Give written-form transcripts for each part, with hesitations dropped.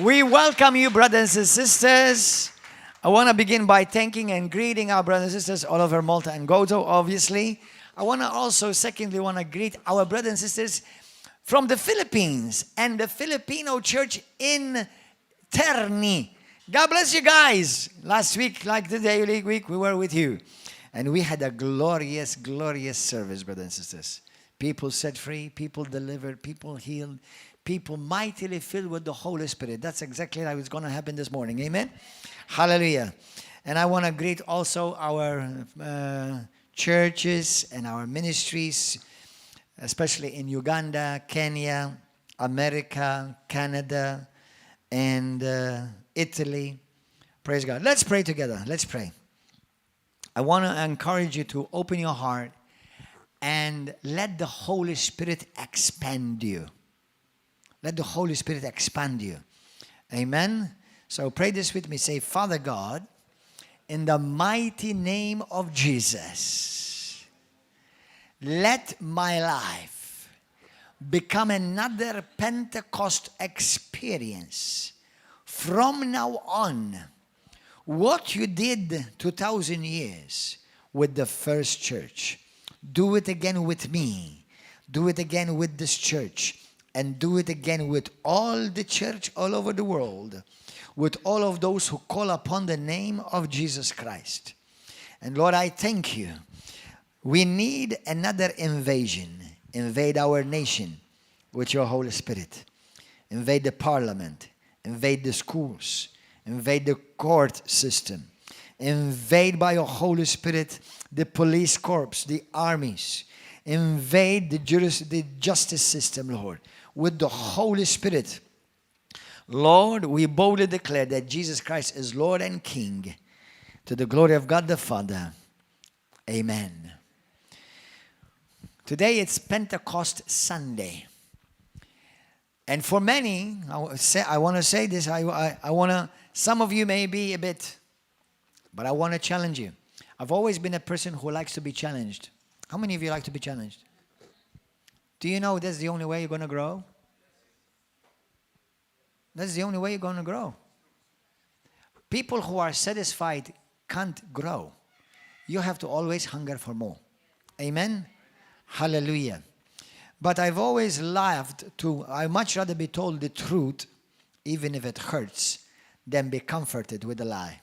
We welcome you, brothers and sisters. I want to begin by thanking and greeting our brothers and sisters all over Malta and Gozo, obviously. I want to also, secondly, greet our brothers and sisters from the Philippines and the Filipino church in Terni. God bless you guys. Last week, like the daily week, we were with you. And we had a glorious, glorious service, brothers and sisters. People set free, people delivered, people healed, people mightily filled with the Holy Spirit. That's exactly how it's going to happen this morning. Amen? Hallelujah. And I want to greet also our churches and our ministries, especially in Uganda, Kenya, America, Canada, and Italy. Praise God. Let's pray together. Let's pray. I want to encourage you to open your heart and let the Holy Spirit expand you. Let the Holy Spirit expand you. Amen. So pray this with me. Say, Father God, in the mighty name of Jesus, let my life become another Pentecost experience. From now on, what you did 2,000 years with the first church, do it again with me. Do it again with this church. And do it again with all the church all over the world. With all of those who call upon the name of Jesus Christ. And Lord, I thank you. We need another invasion. Invade our nation with your Holy Spirit. Invade the parliament. Invade the schools. Invade the court system. Invade by your Holy Spirit the police corps, the armies. Invade the justice system, Lord, with the Holy Spirit. Lord, we boldly declare that Jesus Christ is Lord and King, to the glory of God the Father. Amen. Today it's Pentecost Sunday. And for many, I want to say this, some of you may be a bit, but I want to challenge you. I've always been a person who likes to be challenged. How many of you like to be challenged? Do you know that's the only way you're going to grow? That's the only way you're going to grow. People who are satisfied can't grow. You have to always hunger for more. Amen? Hallelujah. But I've always I much rather be told the truth, even if it hurts, than be comforted with a lie.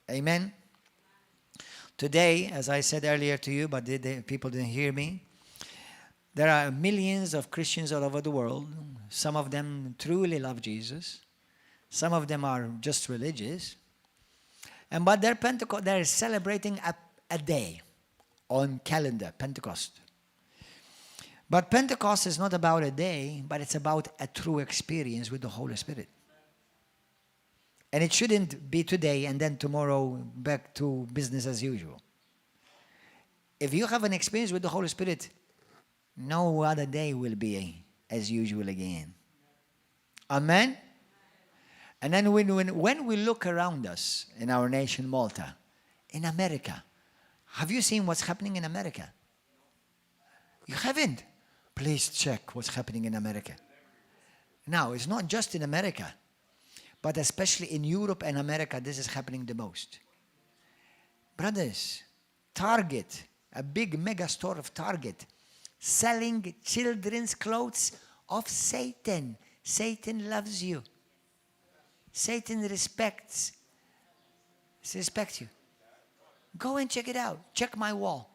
Amen. Today, as I said earlier to you, but people didn't hear me, there are millions of Christians all over the world. Some of them truly love Jesus. Some of them are just religious. But they're celebrating a day on calendar, Pentecost. But Pentecost is not about a day, but it's about a true experience with the Holy Spirit. And it shouldn't be today and then tomorrow back to business as usual. If you have an experience with the Holy Spirit, no other day will be as usual again. Amen? And then when we look around us in our nation, Malta, in America, have you seen what's happening in America? You haven't? Please check what's happening in America. Now, it's not just in America. But especially in Europe and America, this is happening the most. Brothers, Target, a big mega store of Target, selling children's clothes of Satan. Satan loves you. Satan respects you. Go and check it out. Check my wall.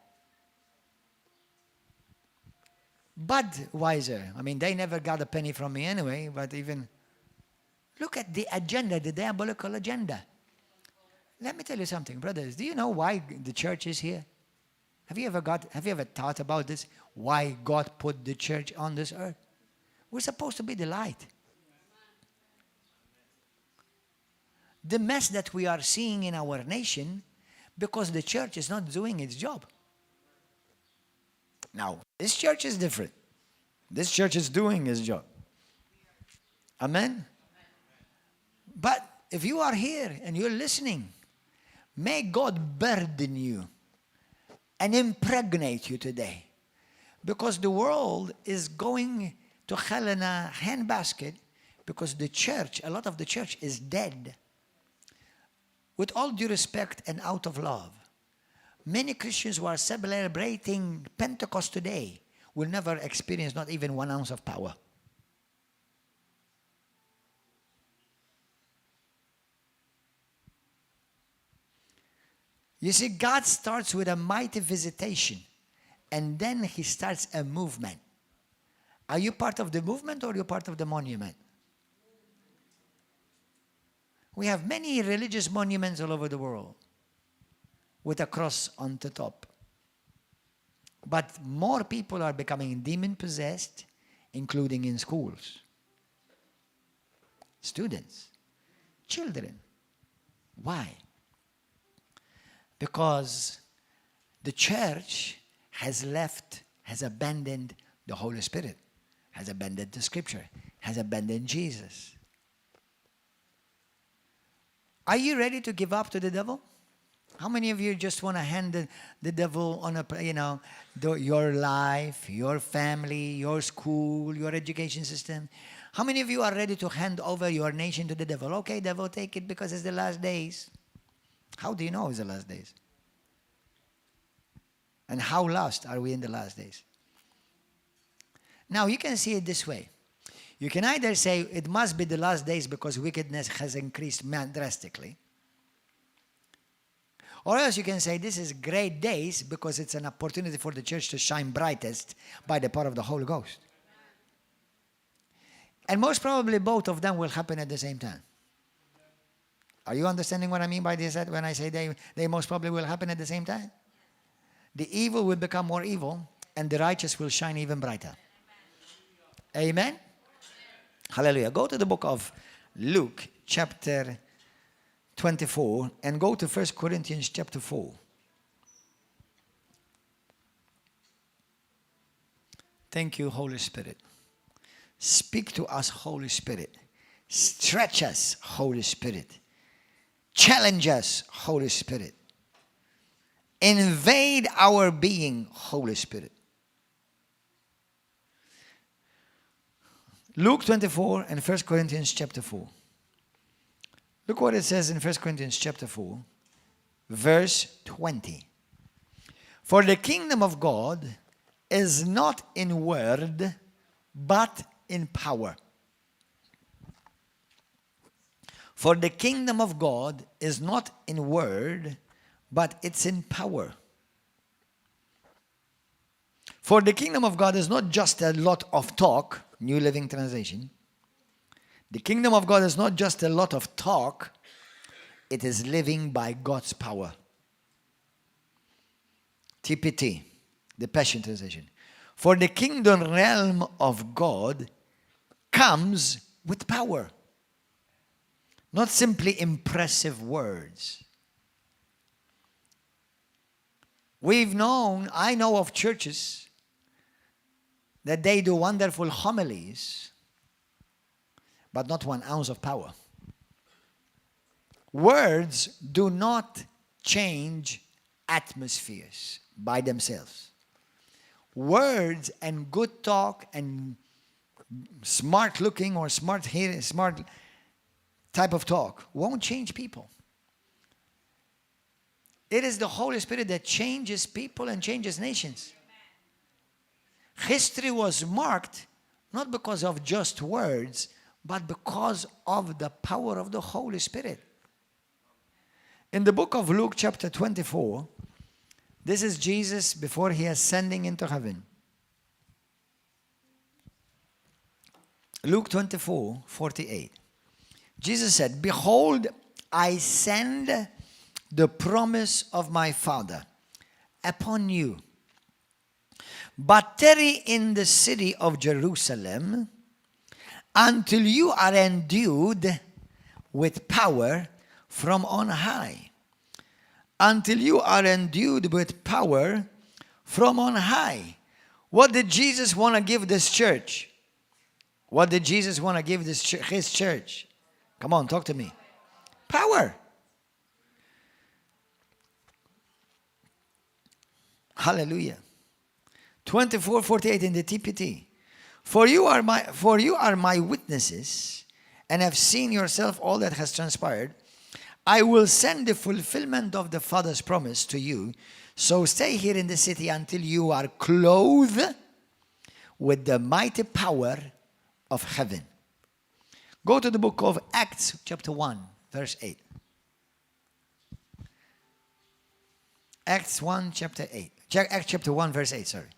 Budweiser, they never got a penny from me anyway, but even... Look at the agenda, the diabolical agenda. Let me tell you something, brothers. Do you know why the church is here? Have you ever thought about this? Why God put the church on this earth? We're supposed to be the light. The mess that we are seeing in our nation, because the church is not doing its job. Now, this church is different. This church is doing its job. Amen? But if you are here and you're listening, may God burden you and impregnate you today Because the world is going to hell in a handbasket because the church, a lot of the church is dead. With all due respect and out of love, many Christians who are celebrating Pentecost today will never experience not even 1 ounce of power. You see, God starts with a mighty visitation, and then he starts a movement. Are you part of the movement or are you part of the monument? We have many religious monuments all over the world with a cross on the top. But more people are becoming demon-possessed, including in schools. Students, children. Why? Because the church has abandoned the Holy Spirit, has abandoned the Scripture, has abandoned Jesus. Are you ready to give up to the devil? How many of you just want to hand the devil on your life, your family, your school, your education system? How many of you are ready to hand over your nation to the devil? Okay, devil, take it because it's the last days. How do you know it's the last days? And how lost are we in the last days? Now, you can see it this way. You can either say it must be the last days because wickedness has increased drastically. Or else you can say this is great days because it's an opportunity for the church to shine brightest by the power of the Holy Ghost. And most probably both of them will happen at the same time. Are you understanding what I mean by this when I say they most probably will happen at the same time? The evil will become more evil and the righteous will shine even brighter. Amen? Hallelujah. Go to the book of Luke chapter 24 and go to 1 Corinthians chapter 4. Thank you, Holy Spirit. Speak to us, Holy Spirit. Stretch us, Holy Spirit. Challenge us, Holy Spirit. Invade our being, Holy Spirit. Luke 24 and 1 Corinthians chapter 4. Look what it says in 1 Corinthians chapter 4, verse 20. For the kingdom of God is not in word, but in power. For the kingdom of God is not in word, but it's in power. For the kingdom of God is not just a lot of talk, New Living Translation. The kingdom of God is not just a lot of talk, it is living by God's power. TPT, the Passion Translation. For the kingdom realm of God comes with power. Not simply impressive words. I know of churches that they do wonderful homilies, but not 1 ounce of power. Words do not change atmospheres by themselves. Words and good talk and smart looking or smart hearing, smart type of talk won't change people. It is the Holy Spirit that changes people and changes nations. History was marked not because of just words, but because of the power of the Holy Spirit. In the book of Luke chapter 24, this is Jesus before he is ascending into heaven. Luke 24:48. Jesus said, "Behold, I send the promise of my Father upon you. But tarry in the city of Jerusalem until you are endued with power from on high." Until you are endued with power from on high. What did Jesus want to give this church? What did Jesus want to give his church? Come on, talk to me. Power. Hallelujah. 24:48 in the TPT. For you are my witnesses, and have seen yourself all that has transpired. I will send the fulfillment of the Father's promise to you. So stay here in the city until you are clothed with the mighty power of heaven. Go to the book of Acts chapter 1, verse 8. Acts 1, chapter 8. Acts chapter 1, verse 8, sorry.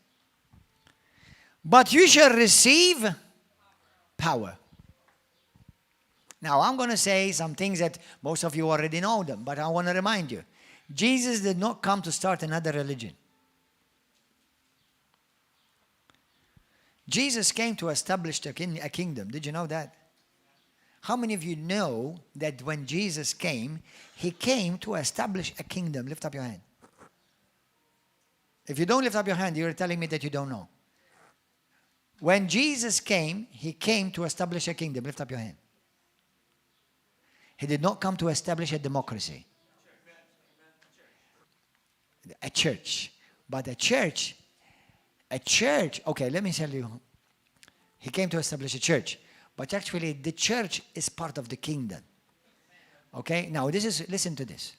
But you shall receive power. Now, I'm going to say some things that most of you already know them, but I want to remind you. Jesus did not come to start another religion. Jesus came to establish a kingdom. Did you know that? How many of you know that when Jesus came, he came to establish a kingdom? Lift up your hand. If you don't lift up your hand, you're telling me that you don't know. When Jesus came, he came to establish a kingdom. Lift up your hand. He did not come to establish a democracy. A church. But a church, okay, let me tell you. He came to establish a church. But actually, the church is part of the kingdom. Okay? Now, listen to this.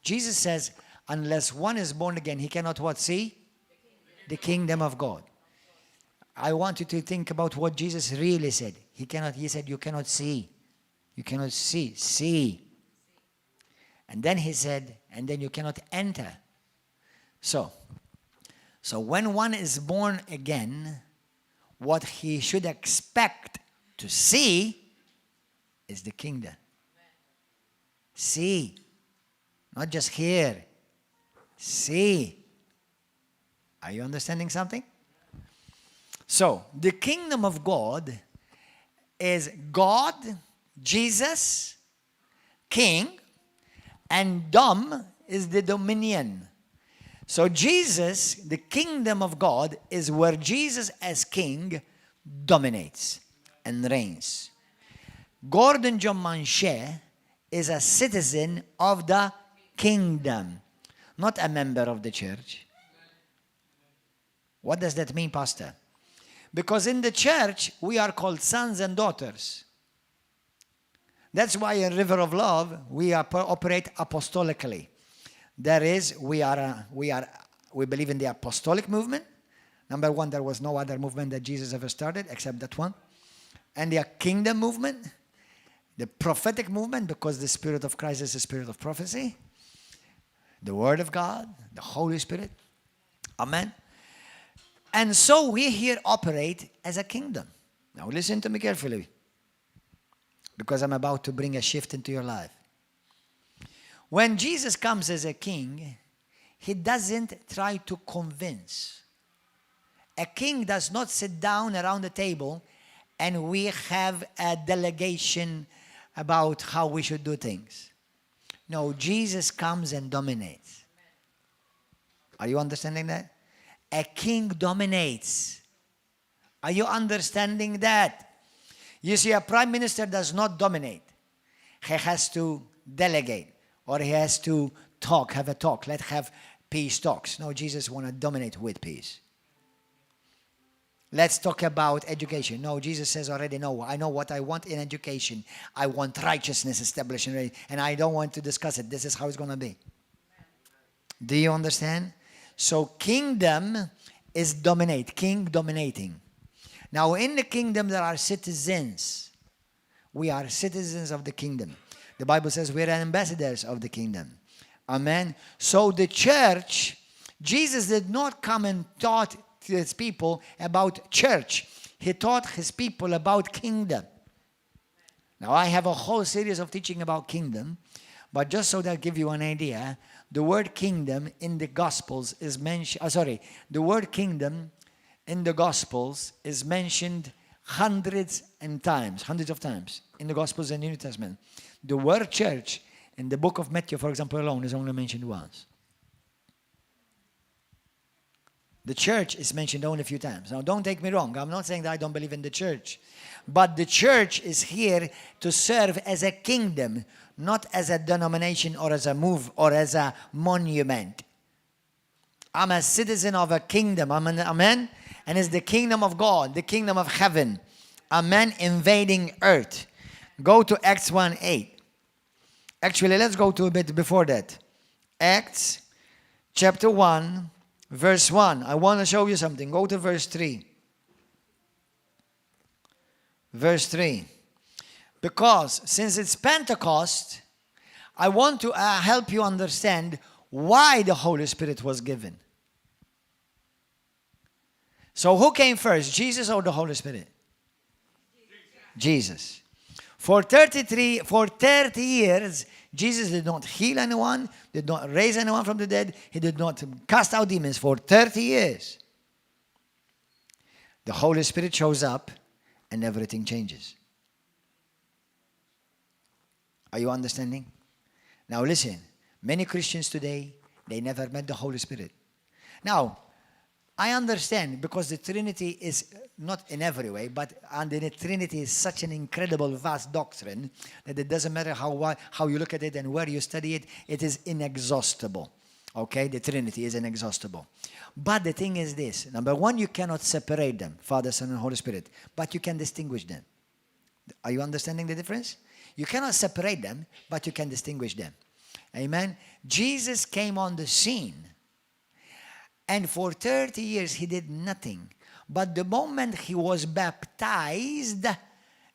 Jesus says, unless one is born again, he cannot what? See? The kingdom of God. I want you to think about what Jesus really said. He said, you cannot see. You cannot see. See. And then he said, and then you cannot enter. So when one is born again, what he should expect to see is the kingdom. See. Not just hear. See. Are you understanding something? So, the kingdom of God is God, Jesus, King, and Dom is the dominion. So Jesus, the kingdom of God, is where Jesus as King dominates and reigns. Gordon John Manchè is a citizen of the kingdom, not a member of the church. What does that mean, Pastor? Because in the church, we are called sons and daughters. That's why in River of Love, we operate apostolically. That is, we believe in the apostolic movement. Number one, there was no other movement that Jesus ever started except that one. And the kingdom movement, the prophetic movement, because the Spirit of Christ is the Spirit of prophecy. The Word of God, the Holy Spirit. Amen. And so we here operate as a kingdom. Now listen to me carefully, because I'm about to bring a shift into your life. When Jesus comes as a king, he doesn't try to convince. A king does not sit down around the table and we have a delegation about how we should do things. No, Jesus comes and dominates. Are you understanding that? A king dominates. Are you understanding that? You see, a prime minister does not dominate. He has to delegate, or he has to talk, have a talk. Let's have peace talks. No, Jesus wants to dominate with peace. Let's talk about education. No, Jesus says already, no, I know what I want in education. I want righteousness established, and I don't want to discuss it. This is how it's going to be. Do you understand? So kingdom is dominate, king dominating. Now in the kingdom there are citizens. We are citizens of the kingdom. The Bible says we're ambassadors of the kingdom. Amen. So the church, Jesus did not come and taught his people about church. He taught his people about kingdom. Now I have a whole series of teaching about kingdom, but just so that I give you an idea, the word kingdom in the Gospels is mentioned, the word kingdom in the Gospels is mentioned hundreds of times in the Gospels and the New Testament. The word church in the book of Matthew, for example, alone is only mentioned once. The church is mentioned only a few times. Now, don't take me wrong. I'm not saying that I don't believe in the church. But the church is here to serve as a kingdom, not as a denomination or as a move or as a monument. I'm a citizen of a kingdom. Amen? And it's the kingdom of God, the kingdom of heaven. Amen? Invading earth. Go to Acts 1:8. Actually, let's go to a bit before that. Acts chapter 1, verse 1. I want to show you something. Go to verse 3. Verse 3. Because since it's Pentecost, I want to help you understand why the Holy Spirit was given. So who came first, Jesus or the Holy Spirit? Jesus. For 30 years, Jesus did not heal anyone, did not raise anyone from the dead. He did not cast out demons for 30 years. The Holy Spirit shows up and everything changes. Are you understanding? Now listen, many Christians today, they never met the Holy Spirit. Now, I understand because the Trinity is not in every way, but under the Trinity is such an incredible, vast doctrine that it doesn't matter how you look at it and where you study it, it is inexhaustible. Okay, the Trinity is inexhaustible. But the thing is this, number one, you cannot separate them, Father, Son, and Holy Spirit, but you can distinguish them. Are you understanding the difference? You cannot separate them, but you can distinguish them. Amen? Jesus came on the scene. And for 30 years, he did nothing. But the moment he was baptized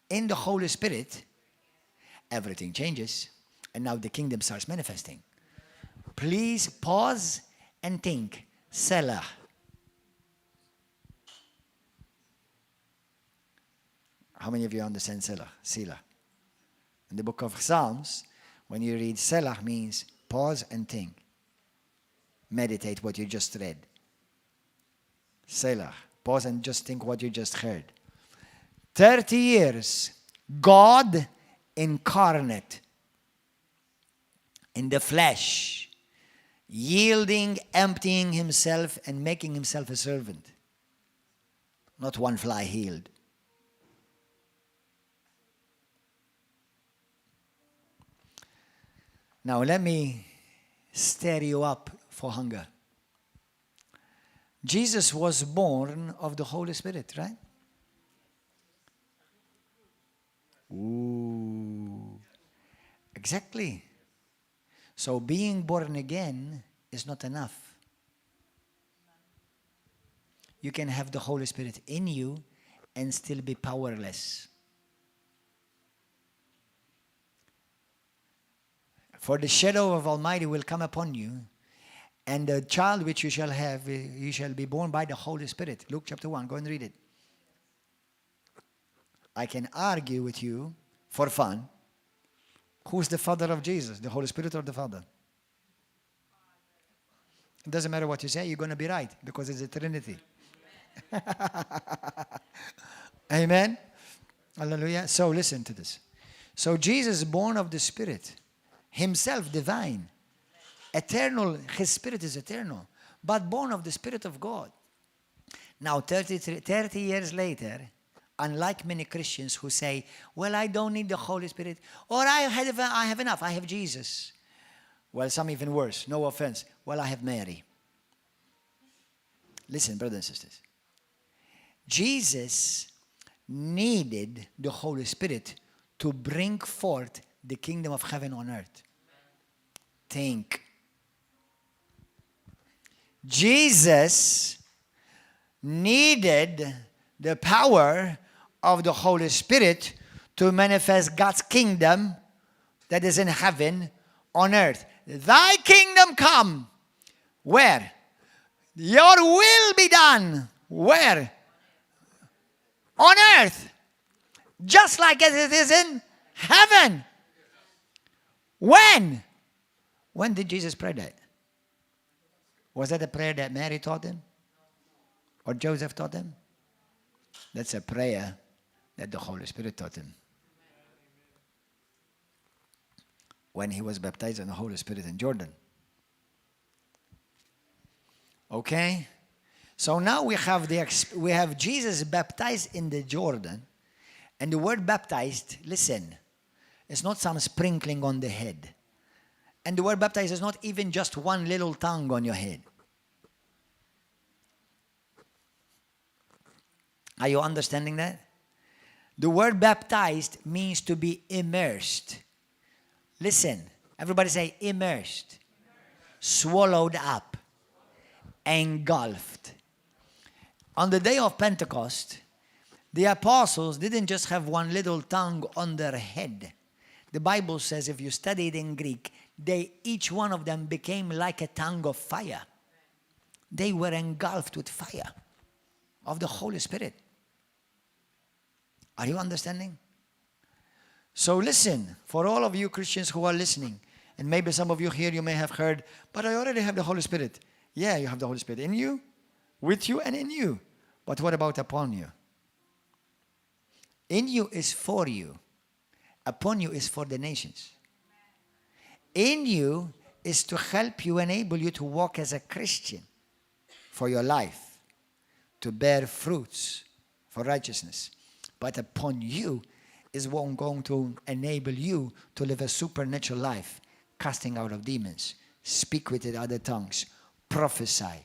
in the Holy Spirit, everything changes. And now the kingdom starts manifesting. Please pause and think. Selah. How many of you understand Selah? Selah. In the book of Psalms, when you read Selah means pause and think. Meditate what you just read. Selah. Pause and just think what you just heard. 30 years, God incarnate in the flesh, yielding, emptying himself and making himself a servant. Not one fly healed. Now let me stir you up for hunger. Jesus was born of the Holy Spirit, right? Ooh. Exactly. So being born again is not enough. You can have the Holy Spirit in you and still be powerless. For the shadow of Almighty will come upon you, and the child which you shall have, you shall be born by the Holy Spirit. Luke chapter 1, go and read it. I can argue with you for fun. Who's the father of Jesus, the Holy Spirit or the Father? It doesn't matter what you say, you're going to be right because it's a Trinity. Amen? Hallelujah. So listen to this. So Jesus born of the Spirit, himself divine, eternal, his spirit is eternal, but born of the Spirit of God. Now 30 years later, unlike many Christians who say, well, I don't need the Holy Spirit, or I have enough, I have Jesus. Well, some even worse, no offense. Well, I have Mary. Listen, brothers and sisters. Jesus needed the Holy Spirit to bring forth the kingdom of heaven on earth. Think. Jesus needed the power of the Holy Spirit to manifest God's kingdom that is in heaven on earth. Thy kingdom come. Where? Your will be done. Where? On earth. Just like as it is in heaven. When? When did Jesus pray that? Was that a prayer that Mary taught him? Or Joseph taught him? That's a prayer that the Holy Spirit taught him. When he was baptized in the Holy Spirit in Jordan. Okay? So now we have Jesus baptized in the Jordan. And the word baptized, listen, it's not some sprinkling on the head. And the word baptized is not even just one little tongue on your head. Are you understanding that? The word baptized means to be immersed. Listen, everybody say immersed. Swallowed up. Engulfed. On the day of Pentecost, the apostles didn't just have one little tongue on their head. The Bible says, if you study it in Greek, each one of them became like a tongue of fire. They were engulfed with fire of the Holy Spirit. Are you understanding? So listen, for all of you Christians who are listening, and maybe some of you here, you may have heard, but I already have the Holy Spirit. Yeah, you have the Holy Spirit in you, with you, and in you. But what about upon you? In you is for you. Upon you is for the nations. In you is to help you, enable you to walk as a Christian for your life, to bear fruits for righteousness. But upon you is what going to enable you to live a supernatural life, casting out of demons, speak with other tongues, prophesy,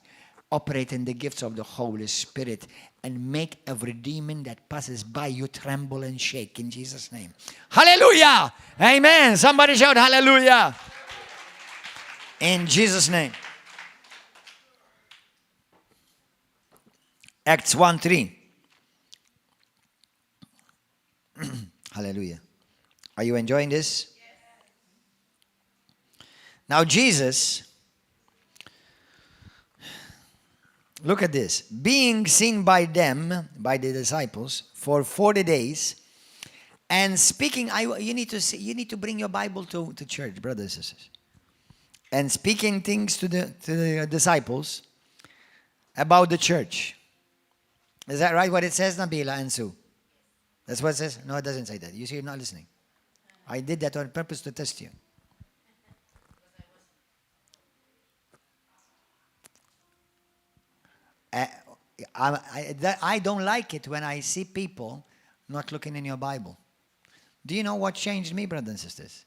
operate in the gifts of the Holy Spirit, and make every demon that passes by you tremble and shake in Jesus' name. Hallelujah! Amen! Somebody shout hallelujah! In Jesus' name. Acts 1:3. Hallelujah. Are you enjoying this? Yes. Now Jesus, look at this. Being seen by them, by the disciples, for 40 days, and speaking, you need to bring your Bible to church, brothers and sisters. And speaking things to the disciples about the church. Is that right what it says, Nabila and Sue? That's what it says? No, it doesn't say that. You see, you're not listening. I did that on purpose to test you. I don't like it when I see people not looking in your Bible. Do you know what changed me, brothers and sisters?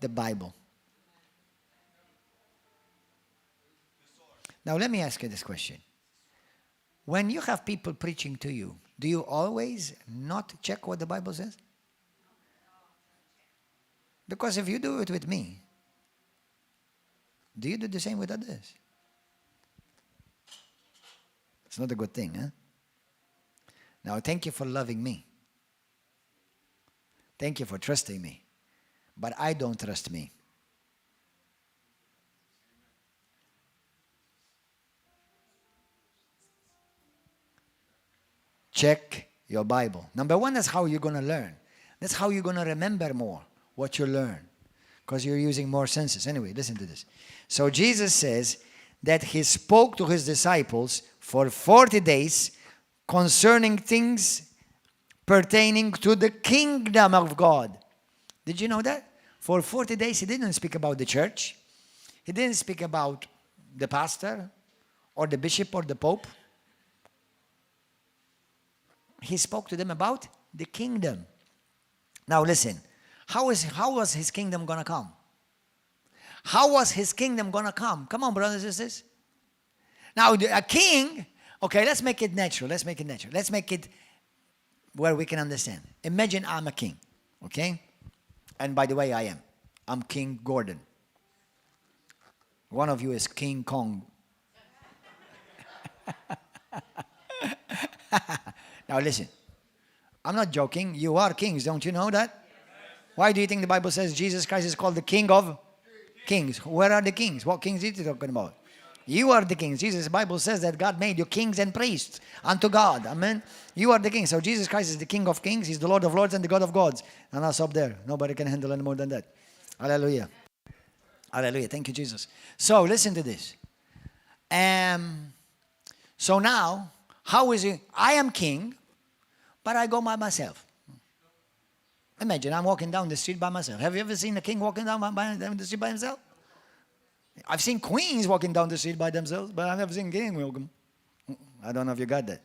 The Bible. Now, let me ask you this question. When you have people preaching to you, do you always not check what the Bible says? Because if you do it with me, do you do the same with others? It's not a good thing, huh? Now, thank you for loving me. Thank you for trusting me. But I don't trust me. Check your Bible. Number one, that's how you're going to learn. That's how you're going to remember more what you learn. Because you're using more senses. Anyway, listen to this. So Jesus says that he spoke to his disciples for 40 days concerning things pertaining to the kingdom of God. Did you know that? For 40 days he didn't speak about the church. He didn't speak about the pastor or the bishop or the pope. He spoke to them about the kingdom. Now listen, how was his kingdom going to come? How was his kingdom going to come? Come on, brothers and sisters. Now, a king, okay, let's make it natural. Let's make it where we can understand. Imagine I'm a king, okay? And by the way, I am. I'm King Gordon. One of you is King Kong. Now listen, I'm not joking. You are kings, don't you know that? Why do you think the Bible says Jesus Christ is called the King of Kings? Where are the kings? What kings is he talking about? You are the kings. Jesus' Bible says that God made you kings and priests unto God. Amen. You are the king. So Jesus Christ is the King of Kings. He's the Lord of Lords and the God of gods. And I'll stop there. Nobody can handle any more than that. Hallelujah. Hallelujah. Thank you, Jesus. So listen to this. So now, how is it? I am king, but I go by myself. Imagine I'm walking down the street by myself. Have you ever seen a king walking down the street by himself? I've seen queens walking down the street by themselves, but I've never seen a king walking. I don't know if you got that.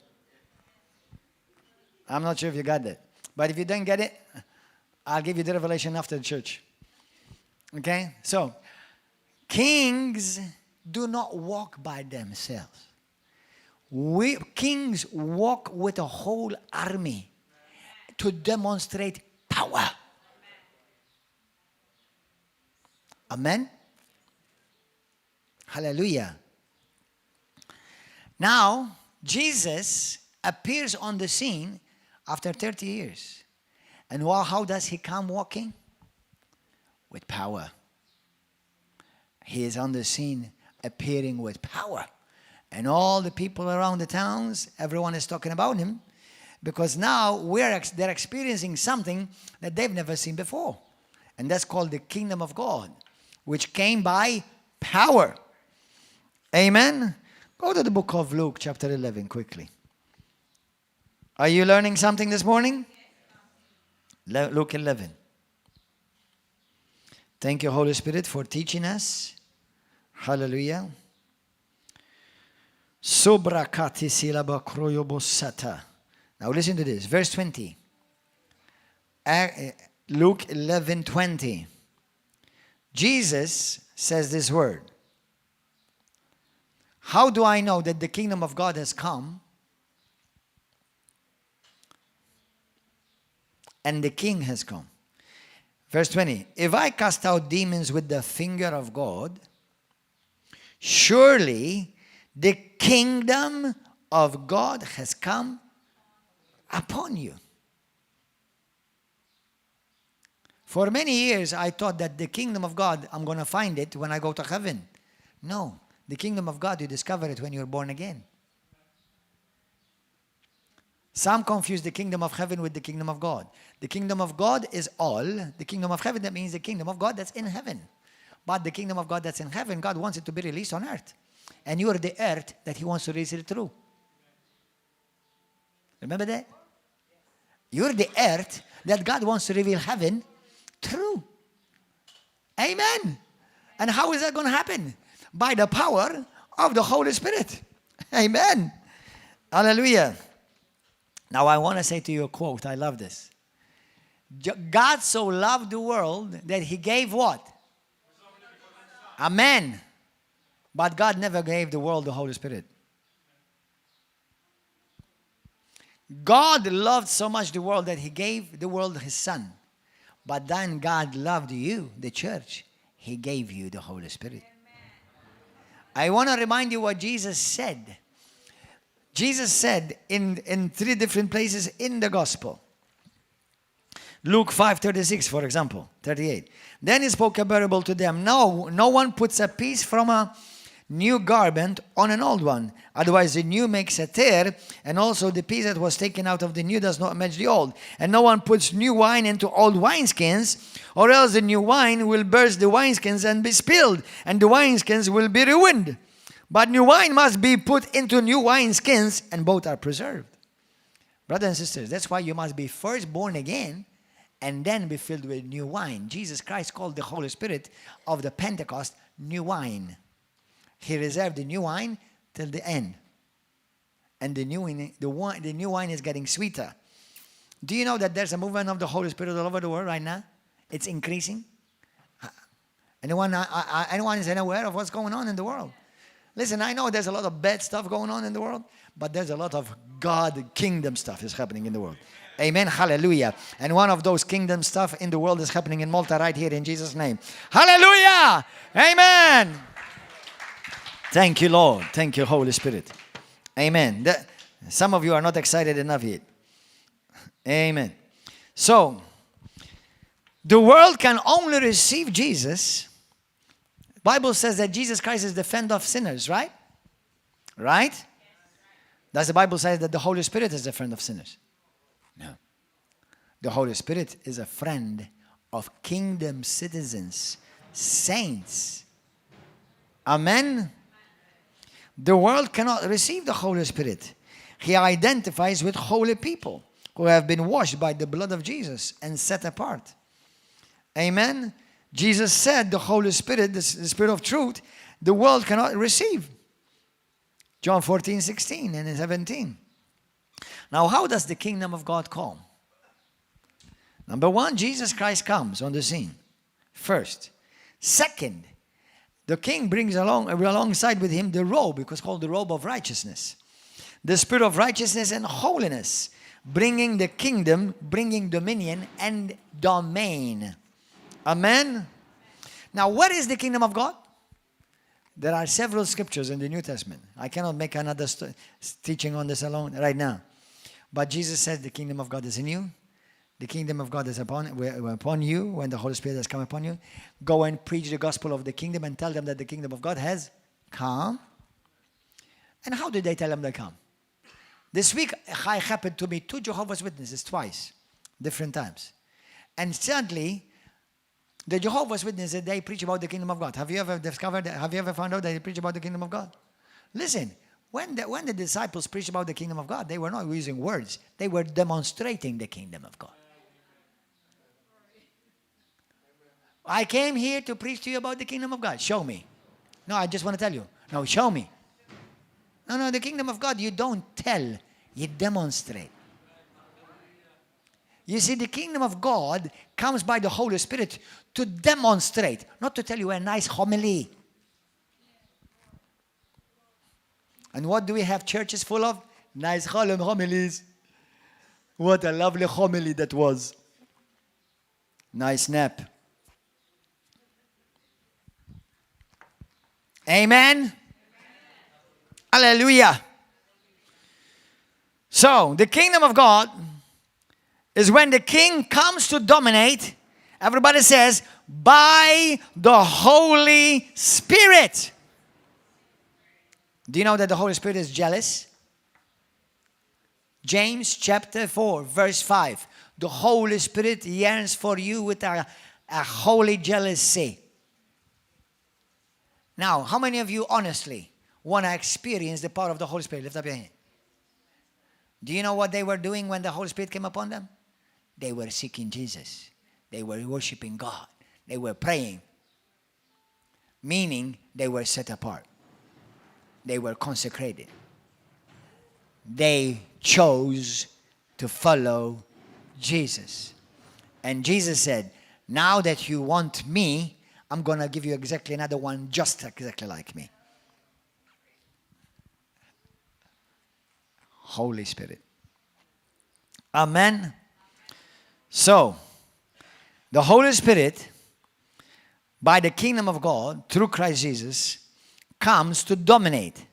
I'm not sure if you got that. But if you don't get it, I'll give you the revelation after the church. Okay? So, kings do not walk by themselves. Kings walk with a whole army to demonstrate power. Amen? Hallelujah. Now, Jesus appears on the scene after 30 years. And how does he come walking? With power. He is on the scene appearing with power. And all the people around the towns, everyone is talking about him. Because now they're experiencing something that they've never seen before. And that's called the kingdom of God, which came by power. Amen? Go to the book of Luke, chapter 11, quickly. Are you learning something this morning? Luke 11. Thank you, Holy Spirit, for teaching us. Hallelujah. Now listen to this. Verse 20. Luke 11:20. Jesus says this word. How do I know that the kingdom of God has come and the king has come? Verse 20. If I cast out demons with the finger of God, surely the kingdom of God has come upon you. For many years, I thought that the kingdom of God, I'm going to find it when I go to heaven. No. The kingdom of God, you discover it when you're born again. Some confuse the kingdom of heaven with the kingdom of God. The kingdom of God is all. The kingdom of heaven, that means the kingdom of God that's in heaven. But the kingdom of God that's in heaven, God wants it to be released on earth. And you are the earth that he wants to release it through. Remember that? You're the earth that God wants to reveal heaven through. Amen. And how is that going to happen? By the power of the Holy Spirit. Amen. Hallelujah. Now I want to say to you a quote. I love this. God so loved the world that he gave what? Amen. But God never gave the world the Holy Spirit. God loved so much the world that he gave the world his son. But then God loved you, the church. He gave you the Holy Spirit. I want to remind you what Jesus said. Jesus said in 3 different places in the gospel. Luke 5:36, for example, 38. Then he spoke a parable to them. No one puts a piece from a new garment on an old one. Otherwise the new makes a tear, and also the piece that was taken out of the new does not match the old. And no one puts new wine into old wineskins, or else the new wine will burst the wineskins and be spilled, and the wineskins will be ruined. But new wine must be put into new wineskins, and both are preserved. Brothers and sisters, that's why you must be first born again, and then be filled with new wine. Jesus Christ called the Holy Spirit of the Pentecost new wine. He reserved the new wine till the end. And the new wine is getting sweeter. Do you know that there's a movement of the Holy Spirit all over the world right now? It's increasing. Anyone is unaware of what's going on in the world? Listen, I know there's a lot of bad stuff going on in the world, but there's a lot of God kingdom stuff is happening in the world. Amen. Hallelujah. And one of those kingdom stuff in the world is happening in Malta right here in Jesus' name. Hallelujah. Amen. Thank you, Lord. Thank you, Holy Spirit. Amen. Some of you are not excited enough yet. Amen. So, the world can only receive Jesus. Bible says that Jesus Christ is the friend of sinners, right? Right? Does the Bible say that the Holy Spirit is the friend of sinners? No. The Holy Spirit is a friend of kingdom citizens, saints. Amen? The world cannot receive the Holy Spirit. He identifies with holy people who have been washed by the blood of Jesus and set apart. Amen? Jesus said the Holy Spirit, the Spirit of truth, the world cannot receive. John 14:16 and 17. Now, how does the kingdom of God come? Number one, Jesus Christ comes on the scene. First. Second, the king brings alongside with him the robe, because it's called the robe of righteousness. the spirit of righteousness and holiness, bringing the kingdom, bringing dominion and domain. Amen? Now, what is the kingdom of God? There are several scriptures in the New Testament. I cannot make another teaching on this alone right now. But Jesus said the kingdom of God is in you. The kingdom of God is upon you when the Holy Spirit has come upon you. Go and preach the gospel of the kingdom and tell them that the kingdom of God has come. And how did they tell them they come? This week, it happened to me 2 Jehovah's Witnesses twice, different times. And sadly, the Jehovah's Witnesses, they preach about the kingdom of God. Have you ever discovered, have you ever found out that they preach about the kingdom of God? Listen, when the disciples preached about the kingdom of God, they were not using words. They were demonstrating the kingdom of God. I came here to preach to you about the kingdom of God. Show me. No, I just want to tell you. No, show me. No, the kingdom of God, you don't tell, you demonstrate. You see, the kingdom of God comes by the Holy Spirit to demonstrate, not to tell you a nice homily. And what do we have churches full of? Nice homilies. What a lovely homily that was. Nice nap. Amen? Hallelujah. So, the kingdom of God is when the king comes to dominate, everybody says, by the Holy Spirit. Do you know that the Holy Spirit is jealous? James chapter 4, verse 5. The Holy Spirit yearns for you with a holy jealousy. Now, how many of you honestly want to experience the power of the Holy Spirit? Lift up your hand. Do you know what they were doing when the Holy Spirit came upon them? They were seeking Jesus. They were worshiping God. They were praying. Meaning they were set apart. They were consecrated. They chose to follow Jesus. And Jesus said, now that you want me, I'm going to give you exactly another one just exactly like me. Holy Spirit. Amen. So, the Holy Spirit, by the kingdom of God, through Christ Jesus, comes to dominate.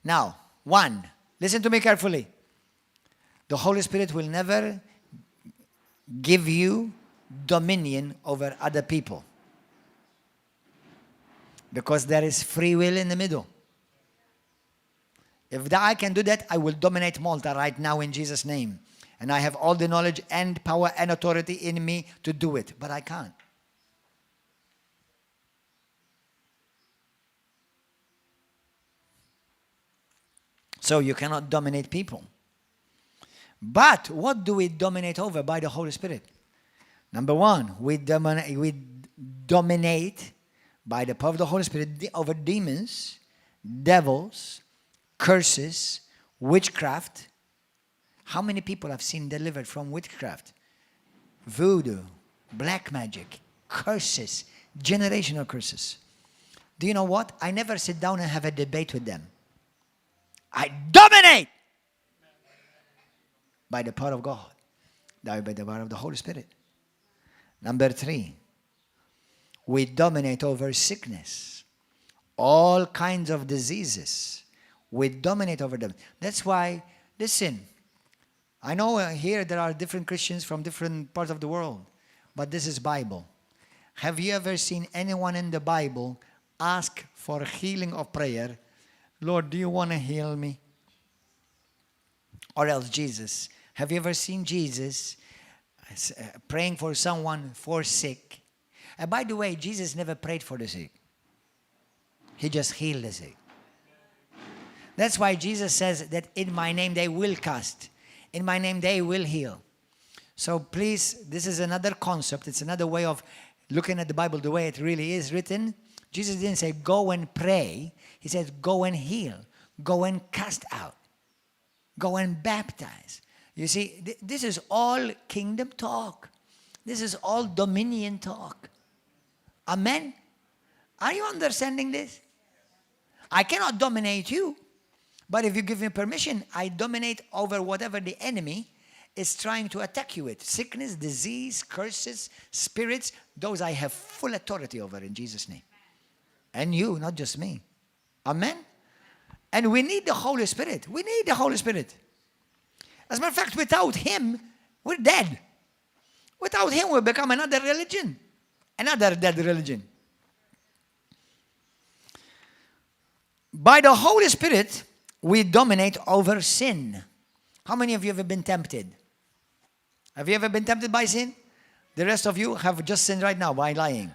Now, one, listen to me carefully. The Holy Spirit will never give you dominion over other people. Because there is free will in the middle. If I can do that, I will dominate Malta right now in Jesus' name. And I have all the knowledge and power and authority in me to do it. But I can't. So you cannot dominate people. But what do we dominate over by the Holy Spirit? Number one, we dominate by the power of the Holy Spirit over demons, devils, curses, witchcraft. How many people have seen delivered from witchcraft? Voodoo, black magic, curses, generational curses. Do you know what? I never sit down and have a debate with them. I dominate by the power of God, by the power of the Holy Spirit. Number 3, we dominate over sickness, all kinds of diseases. We dominate over them. That's why, listen, I know here there are different Christians from different parts of the world, but this is Bible. Have you ever seen anyone in the Bible ask for healing of prayer? Lord, do you want to heal me? Or else Jesus. Have you ever seen Jesus praying for someone for sick? And by the way, Jesus never prayed for the sick. He just healed the sick. That's why Jesus says that in my name they will cast. In my name they will heal. So please, this is another concept. It's another way of looking at the Bible the way it really is written. Jesus didn't say go and pray. He said go and heal. Go and cast out. Go and baptize. You see, this is all kingdom talk. This is all dominion talk. Amen? Are you understanding this? I cannot dominate you. But if you give me permission, I dominate over whatever the enemy is trying to attack you with. Sickness, disease, curses, spirits, those I have full authority over in Jesus' name. And you, not just me. Amen? And we need the Holy Spirit. We need the Holy Spirit. As a matter of fact, without Him, we're dead. Without Him, we become another religion. Another dead religion. By the Holy Spirit, we dominate over sin. How many of you have been tempted? Have you ever been tempted by sin? The rest of you have just sinned right now by lying.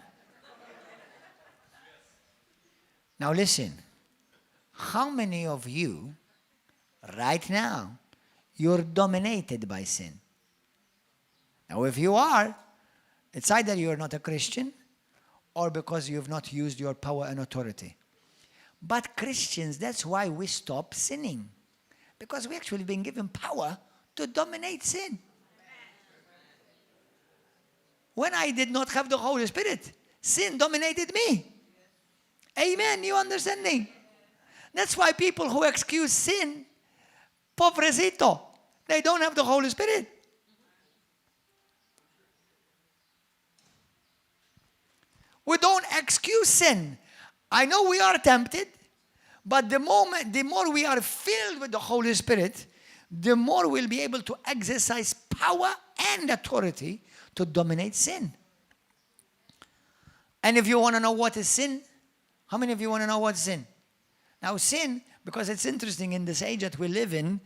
Now listen. How many of you, right now, you're dominated by sin? Now if you are, it's either you're not a Christian or because you've not used your power and authority. But Christians, that's why we stop sinning. Because we actually been given power to dominate sin. When I did not have the Holy Spirit, sin dominated me. Amen, you understand me? That's why people who excuse sin, pobrecito, they don't have the Holy Spirit. We don't excuse sin. I know we are tempted, but the more we are filled with the Holy Spirit, the more we'll be able to exercise power and authority to dominate sin. And if you want to know what is sin, how many of you want to know what's sin? Now sin, because it's interesting in this age that we live in,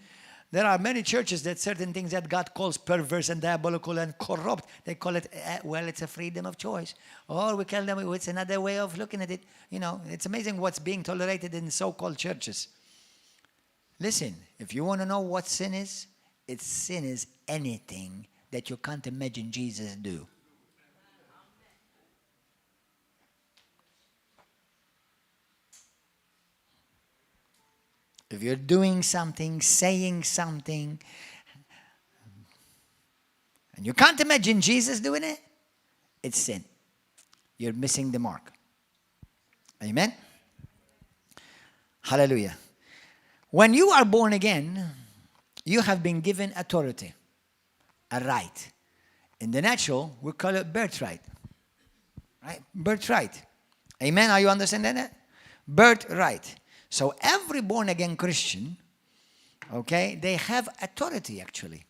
there are many churches that certain things that God calls perverse and diabolical and corrupt, they call it, well, it's a freedom of choice. Or we call them, it's another way of looking at it. You know, it's amazing what's being tolerated in so-called churches. Listen, if you want to know what sin is anything that you can't imagine Jesus do. If you're doing something, saying something, and you can't imagine Jesus doing it, it's sin. You're missing the mark. Amen? Hallelujah. When you are born again, you have been given authority, a right. In the natural, we call it birthright. Right? Birthright. Amen? Are you understanding that? Birthright. So every born-again Christian, okay, they have authority actually.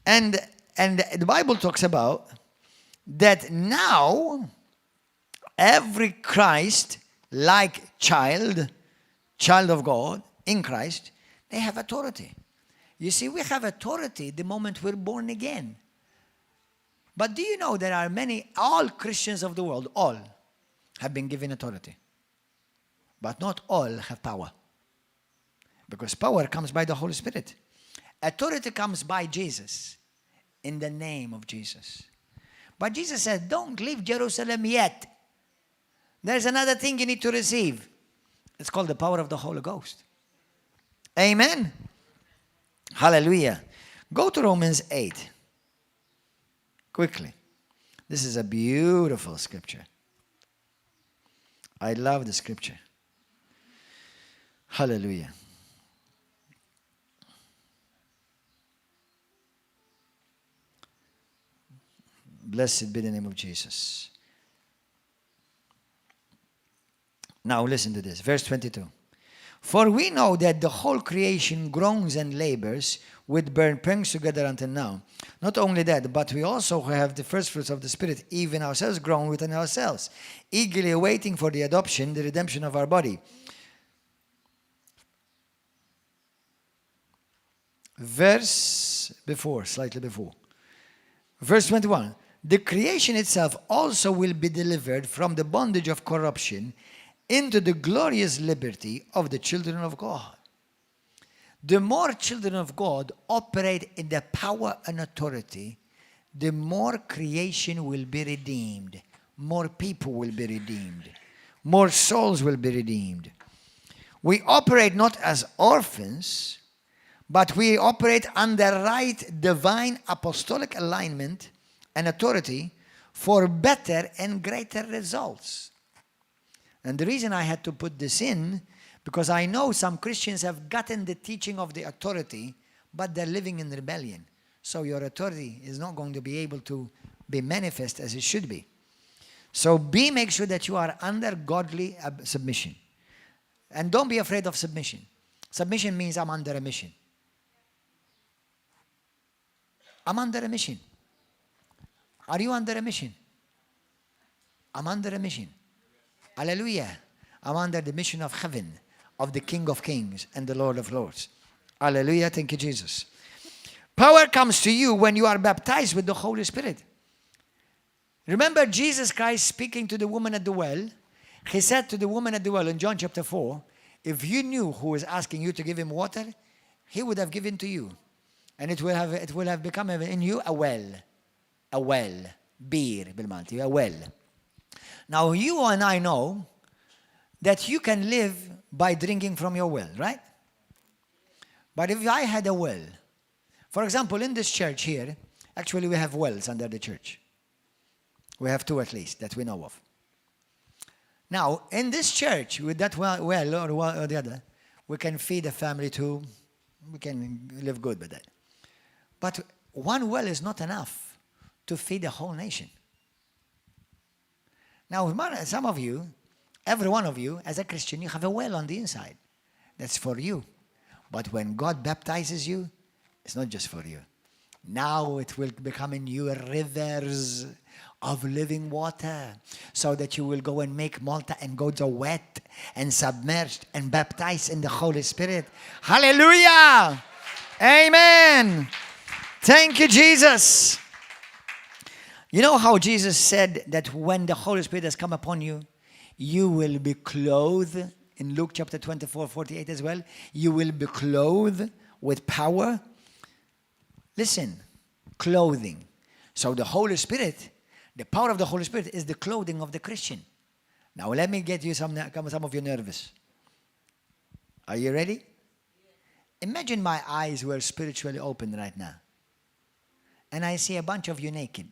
And the Bible talks about that now every Christ-like child of God in Christ, they have authority. You see, we have authority the moment we're born again. But do you know there are all Christians of the world, all have been given authority. But not all have power. Because power comes by the Holy Spirit. Authority comes by Jesus. In the name of Jesus. But Jesus said, don't leave Jerusalem yet. There's another thing you need to receive. It's called the power of the Holy Ghost. Amen. Hallelujah. Go to Romans 8. Quickly. This is a beautiful scripture. I love the scripture. Hallelujah. Blessed be the name of Jesus. Now listen to this. Verse 22. For we know that the whole creation groans and labors with burning pangs together until now. Not only that, but we also have the first fruits of the Spirit, even ourselves groan within ourselves, eagerly awaiting for the adoption, the redemption of our body. Slightly before. Verse 21. The creation itself also will be delivered from the bondage of corruption into the glorious liberty of the children of God. The more children of God operate in the power and authority, the more creation will be redeemed. More people will be redeemed. More souls will be redeemed. We operate not as orphans, but we operate under right divine apostolic alignment and authority for better and greater results. And the reason I had to put this in, Because I know some Christians have gotten the teaching of the authority, but they're living in rebellion. So your authority is not going to be able to be manifest as it should be. So make sure that you are under godly submission. And don't be afraid of submission. Submission means I'm under a mission. I'm under a mission. Are you under a mission? I'm under a mission. Hallelujah. I'm under the mission of heaven, of the King of Kings and the Lord of Lords. Hallelujah. Thank you, Jesus. Power comes to you when you are baptized with the Holy Spirit. Remember Jesus Christ speaking to the woman at the well. He said to the woman at the well in John chapter 4, if you knew who was asking you to give him water, he would have given to you. And it will have become in you a well. A well. Bir, bil-Malti, a well. Now you and I know that you can live by drinking from your well, right? But if I had a well, for example, in this church here, actually we have wells under the church. We have 2 at least that we know of. Now, in this church, with that well or the other, we can feed a family too. We can live good with that. But one well is not enough to feed the whole nation. Now, some of you, every one of you, as a Christian, you have a well on the inside. That's for you. But when God baptizes you, it's not just for you. Now it will become in you rivers of living water, so that you will go and make Malta and go to wet and submerged and baptized in the Holy Spirit. Hallelujah! Amen! Thank you, Jesus. You know how Jesus said that when the Holy Spirit has come upon you, you will be clothed, in Luke chapter 24:48 as well, you will be clothed with power. Listen, clothing. So the Holy Spirit, the power of the Holy Spirit is the clothing of the Christian. Now let me get you some of you nervous. Are you ready? Imagine my eyes were spiritually open right now. And I see a bunch of you naked.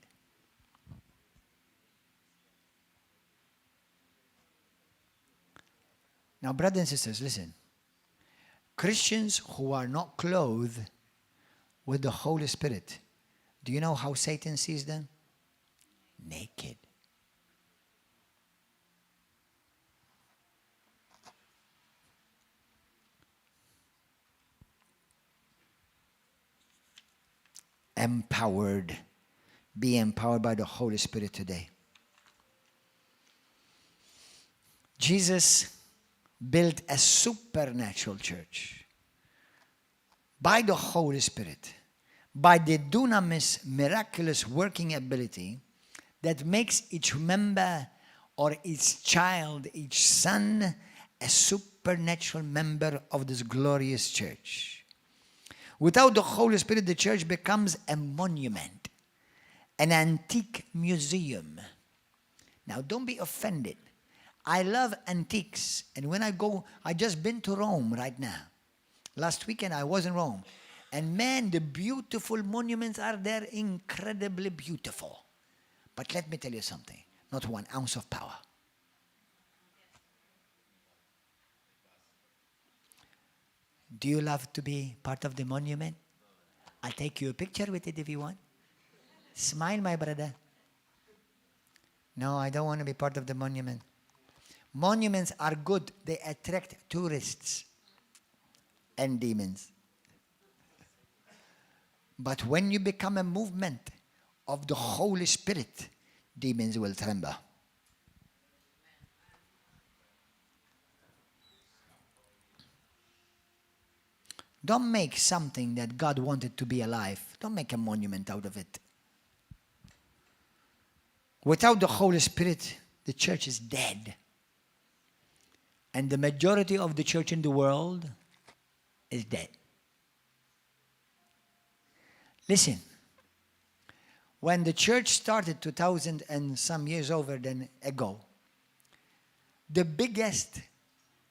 Now, brothers and sisters, listen. Christians who are not clothed with the Holy Spirit, do you know how Satan sees them? Naked. Empowered. Be empowered by the Holy Spirit today. Jesus built a supernatural church by the Holy Spirit, by the dunamis, miraculous working ability that makes each member or each child, each son, a supernatural member of this glorious church. Without the Holy Spirit, the church becomes a monument, an antique museum. Now, don't be offended. I love antiques. And when I just been to Rome right now. Last weekend I was in Rome. And man, the beautiful monuments are there, incredibly beautiful. But let me tell you something. Not 1 ounce of power. Do you love to be part of the monument? I'll take you a picture with it if you want. Smile, my brother. No, I don't want to be part of the monument. Monuments are good. They attract tourists and demons. But when you become a movement of the Holy Spirit, demons will tremble. Don't make something that God wanted to be alive. Don't make a monument out of it. Without the Holy Spirit, the church is dead. And the majority of the church in the world is dead. Listen, when the church started 2,000 and some years over than ago, the biggest,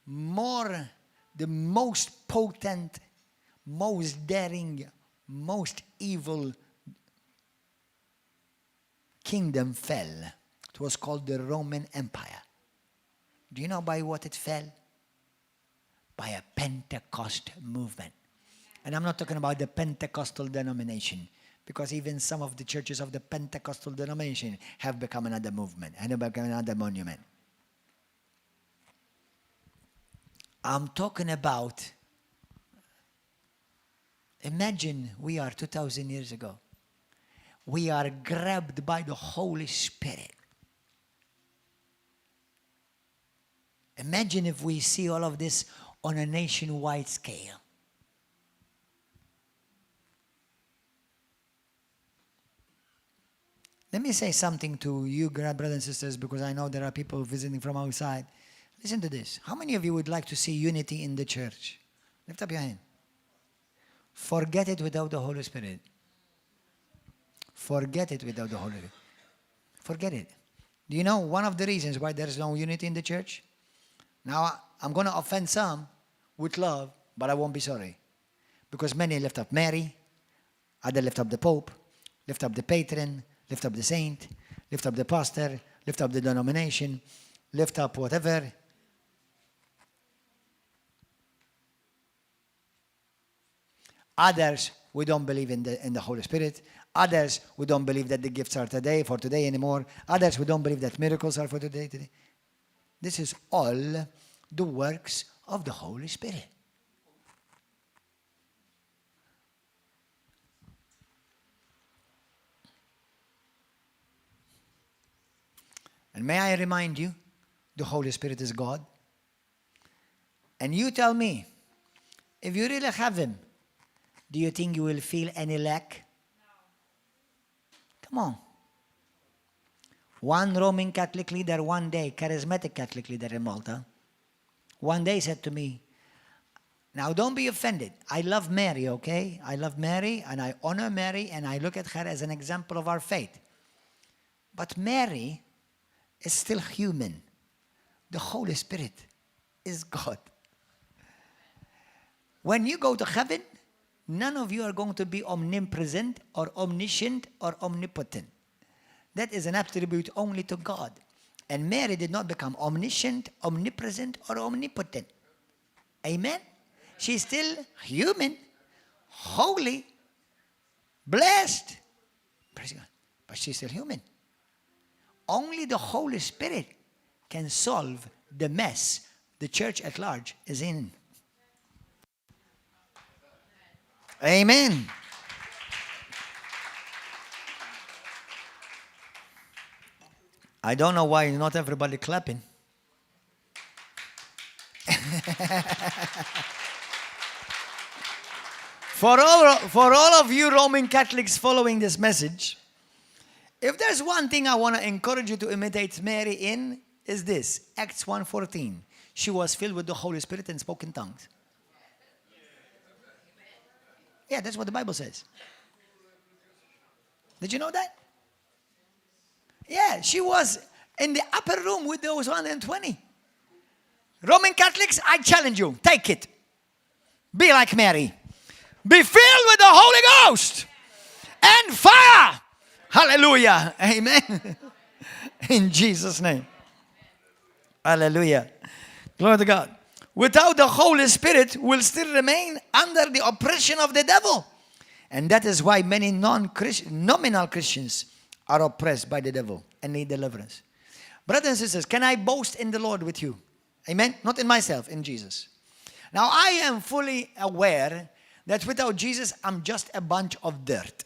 the most potent, most daring, most evil kingdom fell. It was called the Roman Empire. Do you know by what it fell? by a Pentecost movement. And I'm not talking about the Pentecostal denomination, because even some of the churches of the Pentecostal denomination have become another movement and have become another monument. I'm talking about, imagine we are 2,000 years ago. We are grabbed by the Holy Spirit. Imagine if we see all of this on a nationwide scale. Let me say something to you, brothers and sisters, because I know there are people visiting from outside. Listen to this. How many of you would like to see unity in the church? Lift up your hand. Forget it without the Holy Spirit. Forget it without the Holy Spirit. Forget it. Do you know one of the reasons why there is no unity in the church? Now, I'm going to offend some with love, but I won't be sorry. Because many lift up Mary, others lift up the Pope, lift up the patron, lift up the saint, lift up the pastor, lift up the denomination, lift up whatever. Others, we don't believe in the Holy Spirit. Others, we don't believe that the gifts are for today anymore. Others, we don't believe that miracles are for today. This is all the works of the Holy Spirit. And may I remind you, the Holy Spirit is God. And you tell me, if you really have Him, do you think you will feel any lack? No. Come on. One Roman Catholic leader one day, charismatic Catholic leader in Malta, one day said to me, now don't be offended. I love Mary, okay? I love Mary and I honor Mary and I look at her as an example of our faith. But Mary is still human. The Holy Spirit is God. When you go to heaven, none of you are going to be omnipresent or omniscient or omnipotent. That is an attribute only to God. And Mary did not become omniscient, omnipresent, or omnipotent. Amen? She's still human, holy, blessed. Praise God. But she's still human. Only the Holy Spirit can solve the mess the church at large is in. Amen. I don't know why not everybody clapping. For all of you Roman Catholics following this message, if there's one thing I want to encourage you to imitate Mary in, is this. Acts 1:14. She was filled with the Holy Spirit and spoke in tongues. Yeah, that's what the Bible says. Did you know that? Yeah, she was in the upper room with those 120. Roman Catholics, I challenge you. Take it. Be like Mary. Be filled with the Holy Ghost and fire. Hallelujah. Amen. In Jesus' name. Hallelujah. Glory to God. Without the Holy Spirit, we'll still remain under the oppression of the devil. And that is why many nominal Christians are oppressed by the devil and need deliverance. Brothers and sisters, can I boast in the Lord with you? Amen? Not in myself, in Jesus. Now, I am fully aware that without Jesus, I'm just a bunch of dirt.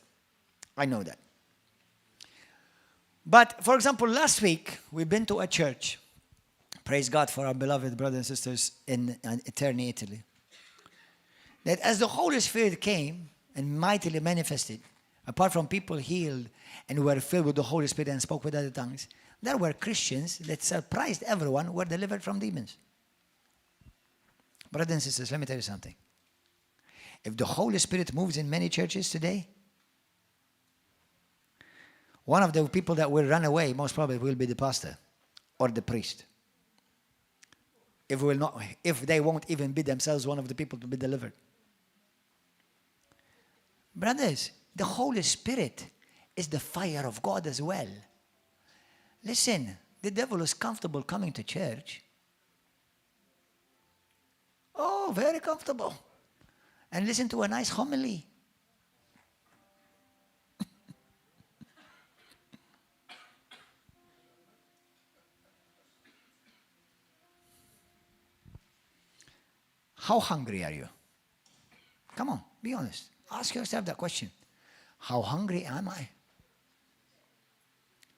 I know that. But, for example, last week, we've been to a church. Praise God for our beloved brothers and sisters in Terni, Italy. That as the Holy Spirit came and mightily manifested, apart from people healed and were filled with the Holy Spirit and spoke with other tongues, there were Christians that surprised everyone were delivered from demons. Brothers and sisters, let me tell you something. If the Holy Spirit moves in many churches today, one of the people that will run away most probably will be the pastor or the priest. If they won't even be themselves one of the people to be delivered. Brothers, the Holy Spirit is the fire of God as well. Listen, the devil is comfortable coming to church. Oh, very comfortable. And listen to a nice homily. How hungry are you? Come on, be honest. Ask yourself that question. How hungry am I?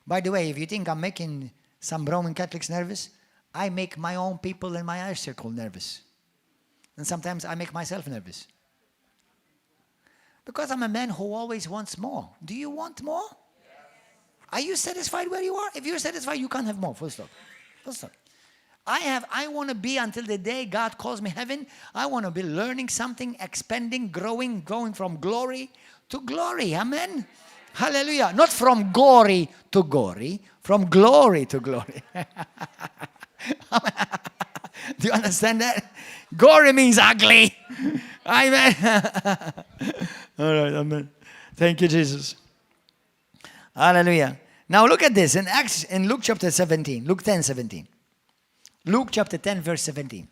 By the way, if you think I'm making some Roman Catholics nervous, I make my own people in my Irish circle nervous. And sometimes I make myself nervous. Because I'm a man who always wants more. Do you want more? Yes. Are you satisfied where you are? If you're satisfied, you can't have more. Full stop. Full stop. I want to be, until the day God calls me heaven, I want to be learning something, expanding, growing, going from glory to glory. Amen. Hallelujah. Not from gory to gory, from glory to glory. Do you understand that? Gory means ugly. Amen. All right, amen. Thank you, Jesus. Hallelujah. Now look at this in Luke chapter 17, Luke 10:17. Luke chapter 10, verse 17.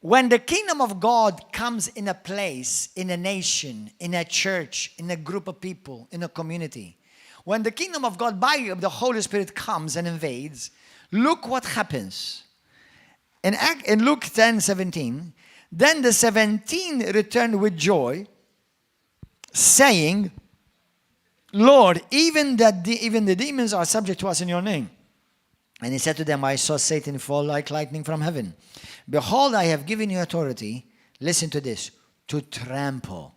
When the kingdom of God comes in a place, in a nation, in a church, in a group of people, in a community, when the kingdom of God by the Holy Spirit comes and invades, look what happens. In Luke 10:17, then the 17 returned with joy, saying, Lord, even the demons are subject to us in your name. And he said to them, I saw Satan fall like lightning from heaven. Behold, I have given you authority, listen to this, to trample,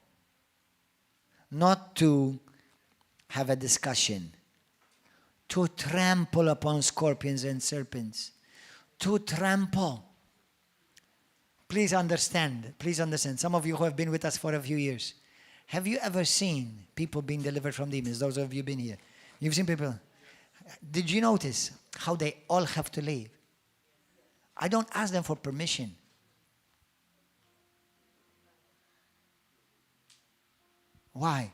not to have a discussion, to trample upon scorpions and serpents, to trample. Please understand. Some of you who have been with us for a few years, have you ever seen people being delivered from demons? Those of you been here. You've seen people. Did you notice how they all have to leave? I don't ask them for permission. Why?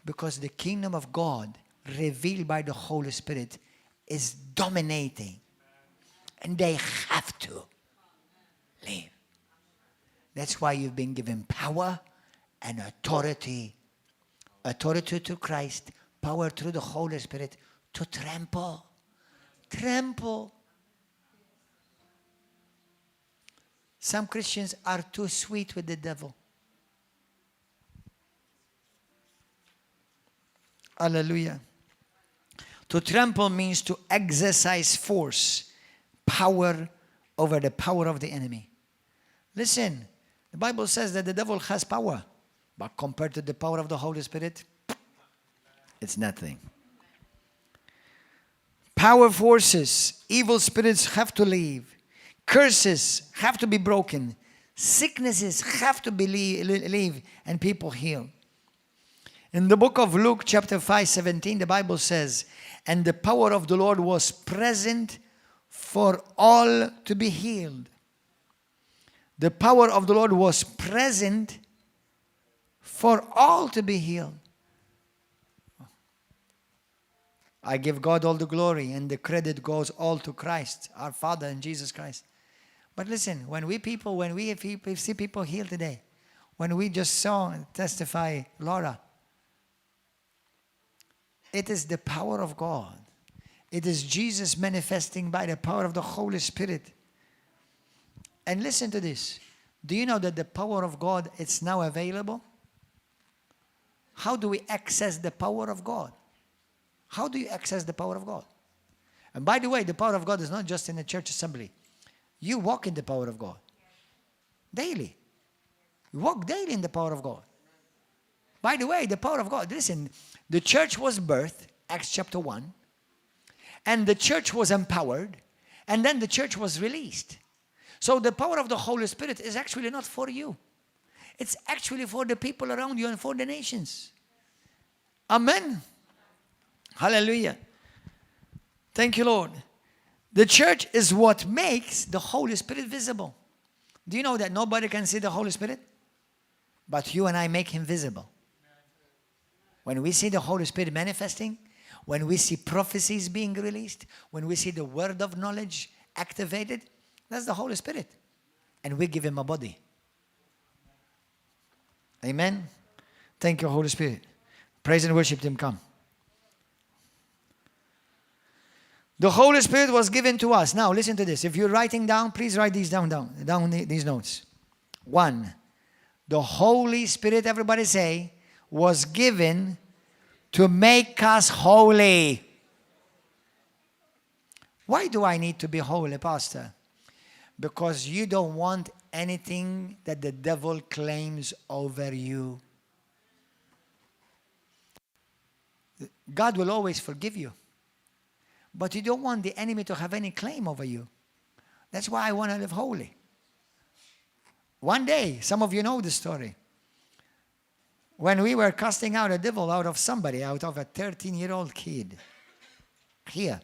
Because the kingdom of God, revealed by the Holy Spirit, is dominating. And they have to leave. That's why you've been given power and authority. Authority through Christ, power through the Holy Spirit to trample. Trample. Some Christians are too sweet with the devil. Hallelujah. To trample means to exercise force, power over the power of the enemy. Listen, the Bible says that the devil has power, but compared to the power of the Holy Spirit, it's nothing. Power forces, evil spirits have to leave. Curses have to be broken. Sicknesses have to be leave and people healed. In the book of Luke chapter 5:17, the Bible says, and the power of the Lord was present for all to be healed. The power of the Lord was present for all to be healed. I give God all the glory, and the credit goes all to Christ, our Father and Jesus Christ. But listen, when we see people healed today, when we just saw and testify Laura, it is the power of God. It is Jesus manifesting by the power of the Holy Spirit. And listen to this. Do you know that the power of God is now available? How do we access the power of God? How do you access the power of God? And by the way, the power of God is not just in a church assembly. You walk in the power of God. Daily. You walk daily in the power of God. By the way, the power of God, listen, the church was birthed, Acts chapter 1, and the church was empowered, and then the church was released. So the power of the Holy Spirit is actually not for you. It's actually for the people around you and for the nations. Amen. Hallelujah. Thank you, Lord. The church is what makes the Holy Spirit visible. Do you know that nobody can see the Holy Spirit? But you and I make him visible. When we see the Holy Spirit manifesting, when we see prophecies being released, when we see the word of knowledge activated, That's the Holy Spirit. And we give him a body. Amen. Thank you, Holy Spirit. Praise and worship him. Come. The Holy Spirit was given to us. Now listen to this. If you're writing down, please write these down these notes. 1. The Holy Spirit, everybody say, was given to make us holy. Why do I need to be holy, Pastor? Because you don't want anything that the devil claims over you. God will always forgive you. But you don't want the enemy to have any claim over you. That's why I want to live holy. One day, some of you know the story. When we were casting out a devil out of somebody, out of a 13-year-old kid. Here.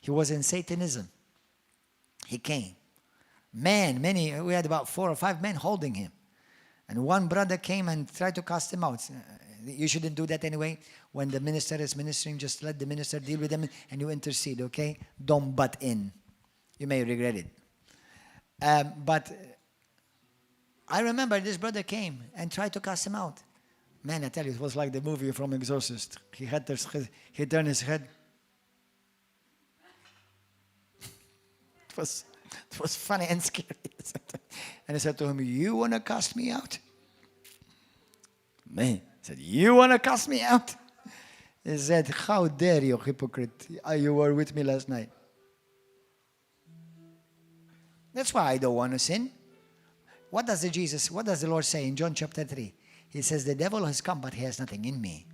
He was in Satanism. He came. We had about 4 or 5 men holding him. And one brother came and tried to cast him out. You shouldn't do that anyway. When the minister is ministering, just let the minister deal with them and you intercede, okay? Don't butt in. You may regret it. But I remember this brother came and tried to cast him out. Man, I tell you, it was like the movie from Exorcist. He turned his head. It was funny and scary. And I said to him, you want to cast me out? Man, I said, you want to cast me out? He said, how dare you, hypocrite? You were with me last night. That's why I don't want to sin. What does the Lord say in John chapter 3? He says, the devil has come, but he has nothing in me.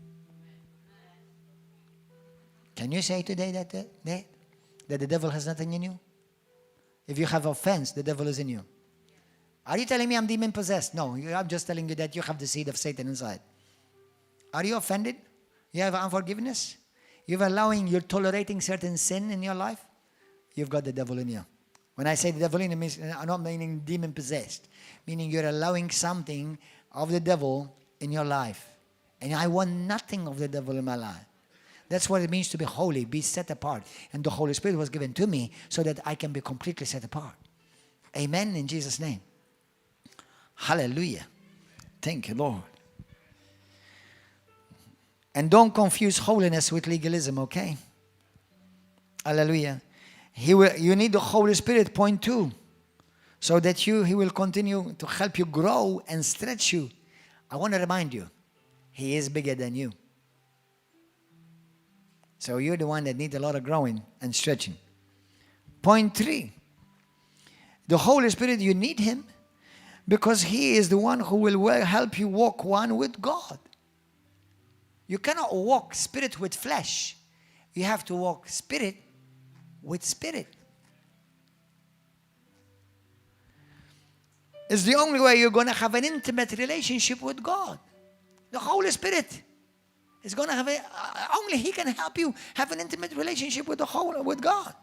Can you say today that the devil has nothing in you? If you have offense, the devil is in you. Are you telling me I'm demon-possessed? No, I'm just telling you that you have the seed of Satan inside. Are you offended? You have unforgiveness? You're tolerating certain sin in your life? You've got the devil in you. When I say the devil in you, I'm not meaning demon-possessed. Meaning you're allowing something of the devil in your life. And I want nothing of the devil in my life. That's what it means to be holy, be set apart. And the Holy Spirit was given to me so that I can be completely set apart. Amen, in Jesus' name. Hallelujah. Thank you, Lord. And don't confuse holiness with legalism, okay? Hallelujah. You need the Holy Spirit, point 2, so that He will continue to help you grow and stretch you. I want to remind you, He is bigger than you. So you're the one that needs a lot of growing and stretching. Point 3, the Holy Spirit, you need Him because He is the one who will help you walk one with God. You cannot walk spirit with flesh. You have to walk spirit with spirit. It's the only way you're going to have an intimate relationship with God. The Holy Spirit is going to have only He can help you have an intimate relationship with God.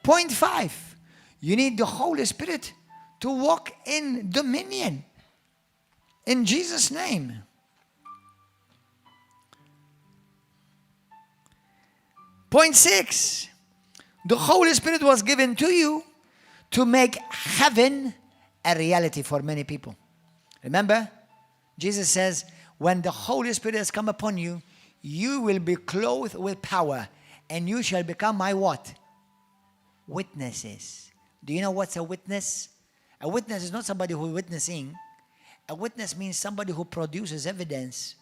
Point 5, you need the Holy Spirit to walk in dominion. In Jesus' name. Point 6, the Holy Spirit was given to you to make heaven a reality for many people. Remember, Jesus says, when the Holy Spirit has come upon you, you will be clothed with power, and you shall become my what? Witnesses. Do you know what's a witness? A witness is not somebody who is witnessing. A witness means somebody who produces evidence.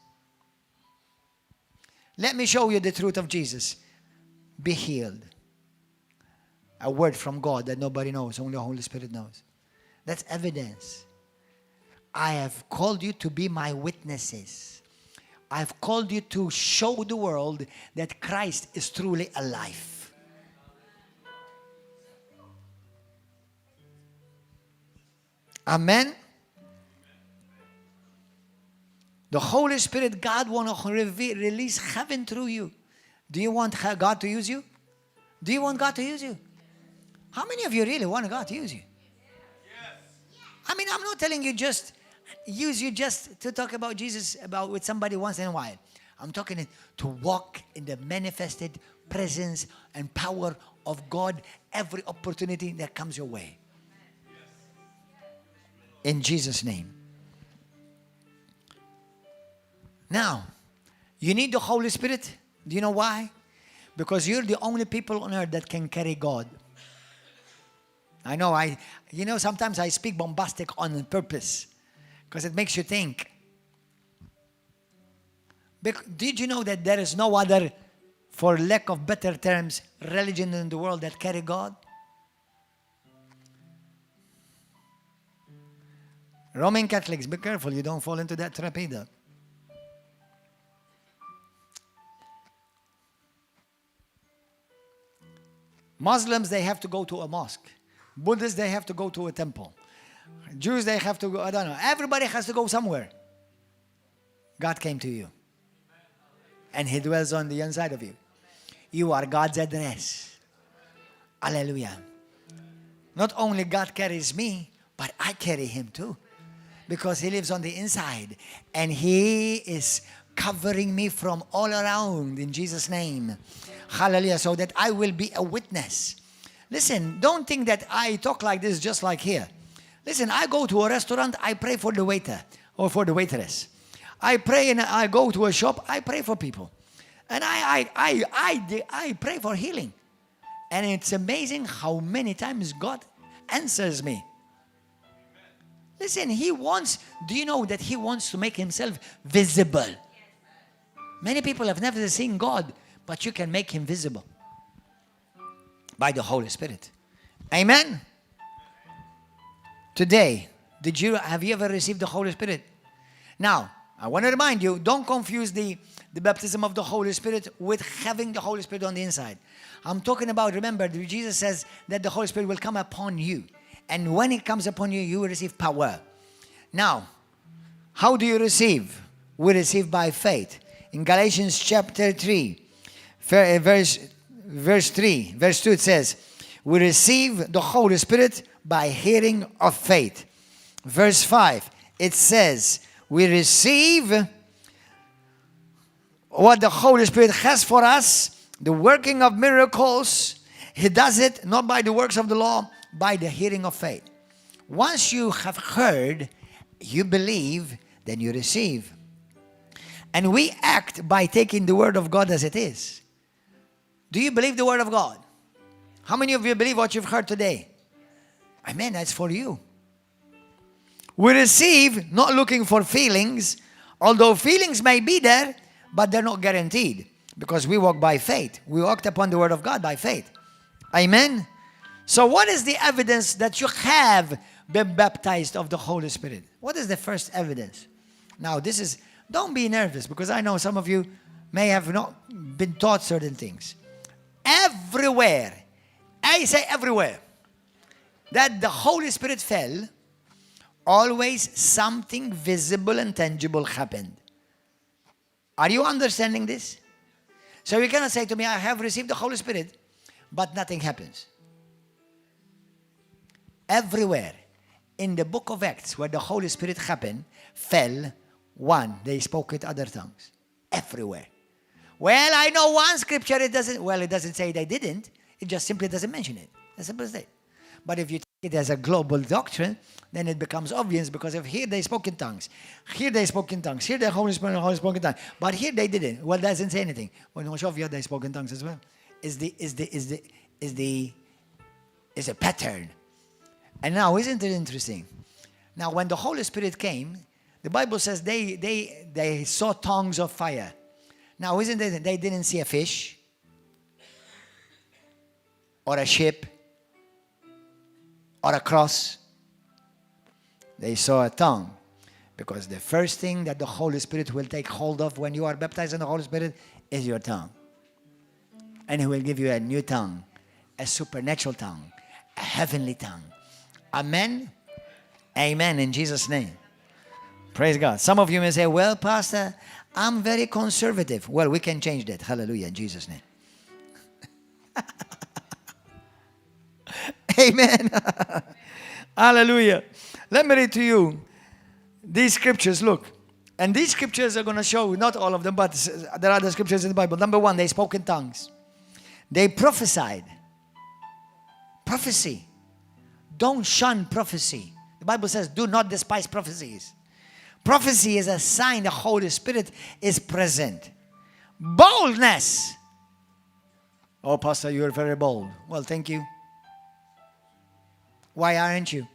Let me show you the truth of Jesus. Be healed. A word from God that nobody knows, only the Holy Spirit knows. That's evidence. I have called you to be my witnesses. I've called you to show the world that Christ is truly alive. Amen. The Holy Spirit, God wants to release heaven through you. Do you want God to use you? Do you want God to use you? How many of you really want God to use you? Yes. I mean, I'm not telling you just use you just to talk about Jesus with somebody once in a while. I'm talking to walk in the manifested presence and power of God every opportunity that comes your way. In Jesus' name. Now, you need the Holy Spirit. Do you know why? Because you're the only people on earth that can carry God. I know, sometimes I speak bombastic on purpose because it makes you think. Did you know that there is no other, for lack of better terms, religion in the world that carry God? Roman Catholics, be careful, you don't fall into that trap either. Muslims, they have to go to a mosque. Buddhists, they have to go to a temple. Jews, they have to go, I don't know. Everybody has to go somewhere. God came to you. And He dwells on the inside of you. You are God's address. Hallelujah. Not only God carries me, but I carry Him too. Because He lives on the inside. And He is covering me from all around in Jesus' name. Hallelujah. So that I will be a witness. Listen, don't think that I talk like this just like here. Listen, I go to a restaurant, I pray for the waiter or for the waitress. I pray and I go to a shop, I pray for people. And I pray for healing. And it's amazing how many times God answers me. Listen, He wants, do you know that He wants to make Himself visible? Many people have never seen God, but you can make Him visible by the Holy Spirit. Amen? Today, have you ever received the Holy Spirit? Now, I want to remind you, don't confuse the baptism of the Holy Spirit with having the Holy Spirit on the inside. I'm talking about, remember, Jesus says that the Holy Spirit will come upon you. And when it comes upon you, you will receive power. Now, how do you receive? We receive by faith. In Galatians chapter 3, verse 2, it says, we receive the Holy Spirit by hearing of faith. Verse 5, it says, we receive what the Holy Spirit has for us, the working of miracles. He does it not by the works of the law, by the hearing of faith. Once you have heard, you believe, then you receive. And we act by taking the word of God as it is. Do you believe the word of God? How many of you believe what you've heard today? Amen, that's for you. We receive not looking for feelings, although feelings may be there, but they're not guaranteed because we walk by faith. We walked upon the word of God by faith. Amen? So what is the evidence that you have been baptized of the Holy Spirit? What is the first evidence? Now don't be nervous because I know some of you may have not been taught certain things. Everywhere, I say everywhere, that the Holy Spirit fell, always something visible and tangible happened. Are you understanding this? So you cannot say to me, I have received the Holy Spirit, but nothing happens. Everywhere in the book of Acts where the Holy Spirit fell, they spoke with other tongues. Everywhere. Well, I know one scripture, it doesn't say they didn't. It just simply doesn't mention it. As simple as that. But if you take it as a global doctrine, then it becomes obvious because if here they spoke in tongues, here they spoke in tongues, here the Holy Spirit spoke in tongues, but here they didn't. Well, that doesn't say anything. Well, no, sure, they spoke in tongues as well. Is a pattern. And now, isn't it interesting? Now, when the Holy Spirit came, the Bible says they saw tongues of fire. Now, isn't it? They didn't see a fish or a ship or a cross. They saw a tongue. Because the first thing that the Holy Spirit will take hold of when you are baptized in the Holy Spirit is your tongue. And He will give you a new tongue, a supernatural tongue, a heavenly tongue. Amen? Amen, in Jesus' name. Praise God. Some of you may say, well, Pastor, I'm very conservative. Well, we can change that. Hallelujah, in Jesus' name. Amen. Hallelujah. Let me read to you these scriptures. Look. And these scriptures are going to show, not all of them, but there are other scriptures in the Bible. Number one, they spoke in tongues. They prophesied. Prophecy. Don't shun prophecy. The Bible says, do not despise prophecies. Prophecy is a sign the Holy Spirit is present. Boldness. Oh, Pastor, you're very bold. Well, thank you. Why aren't you?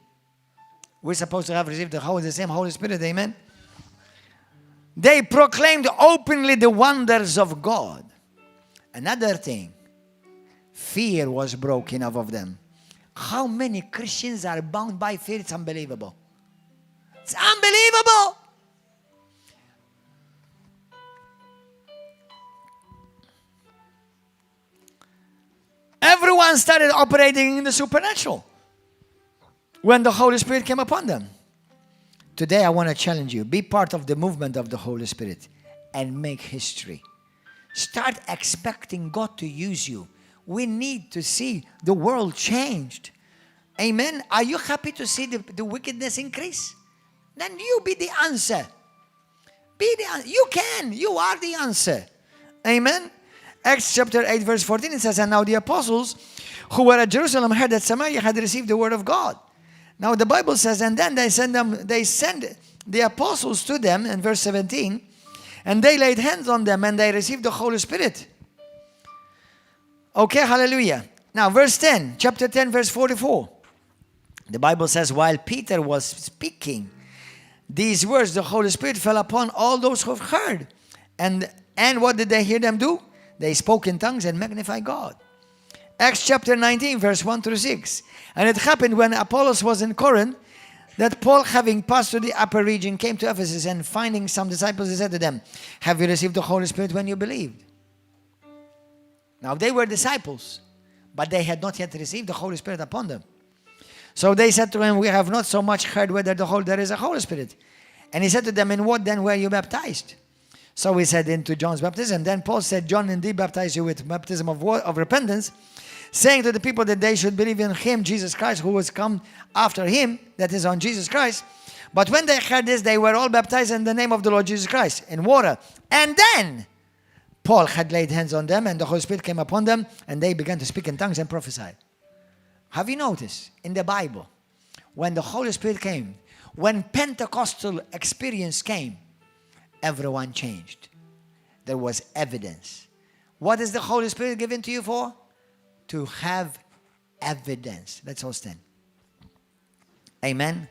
We're supposed to have received the same Holy Spirit, amen? They proclaimed openly the wonders of God. Another thing, fear was broken off of them. How many Christians are bound by fear? It's unbelievable. It's unbelievable. Everyone started operating in the supernatural when the Holy Spirit came upon them. Today I want to challenge you. Be part of the movement of the Holy Spirit and make history. Start expecting God to use you. We need to see the world changed. Amen. Are you happy to see the wickedness increase? Then you be the answer. Be the answer. You can. You are the answer. Amen. Acts chapter 8 verse 14 it says, and now the apostles who were at Jerusalem heard that Samaria had received the word of God. Now the Bible says, and then they sent the apostles to them in verse 17, and they laid hands on them and they received the Holy Spirit. Okay, hallelujah. Now verse 10, chapter 10 verse 44. The Bible says, while Peter was speaking these words, the Holy Spirit fell upon all those who heard. And what did they hear them do? They spoke in tongues and magnified God. Acts chapter 19 verse 1 through 6. And it happened when Apollos was in Corinth that Paul, having passed through the upper region, came to Ephesus, and finding some disciples, he said to them, have you received the Holy Spirit when you believed? Now they were disciples, but they had not yet received the Holy Spirit upon them. So they said to him, we have not so much heard whether there is a Holy Spirit. And he said to them, in what then were you baptized? So he said, into John's baptism. Then Paul said, John indeed baptized you with baptism of repentance, saying to the people that they should believe in him, Jesus Christ, who was come after him, that is on Jesus Christ. But when they heard this, they were all baptized in the name of the Lord Jesus Christ in water. And then Paul had laid hands on them, and the Holy Spirit came upon them, and they began to speak in tongues and prophesy. Have you noticed in the Bible, when the Holy Spirit came, when Pentecostal experience came, everyone changed. There was evidence. What is the Holy Spirit given to you for? To have evidence. Let's all stand. Amen.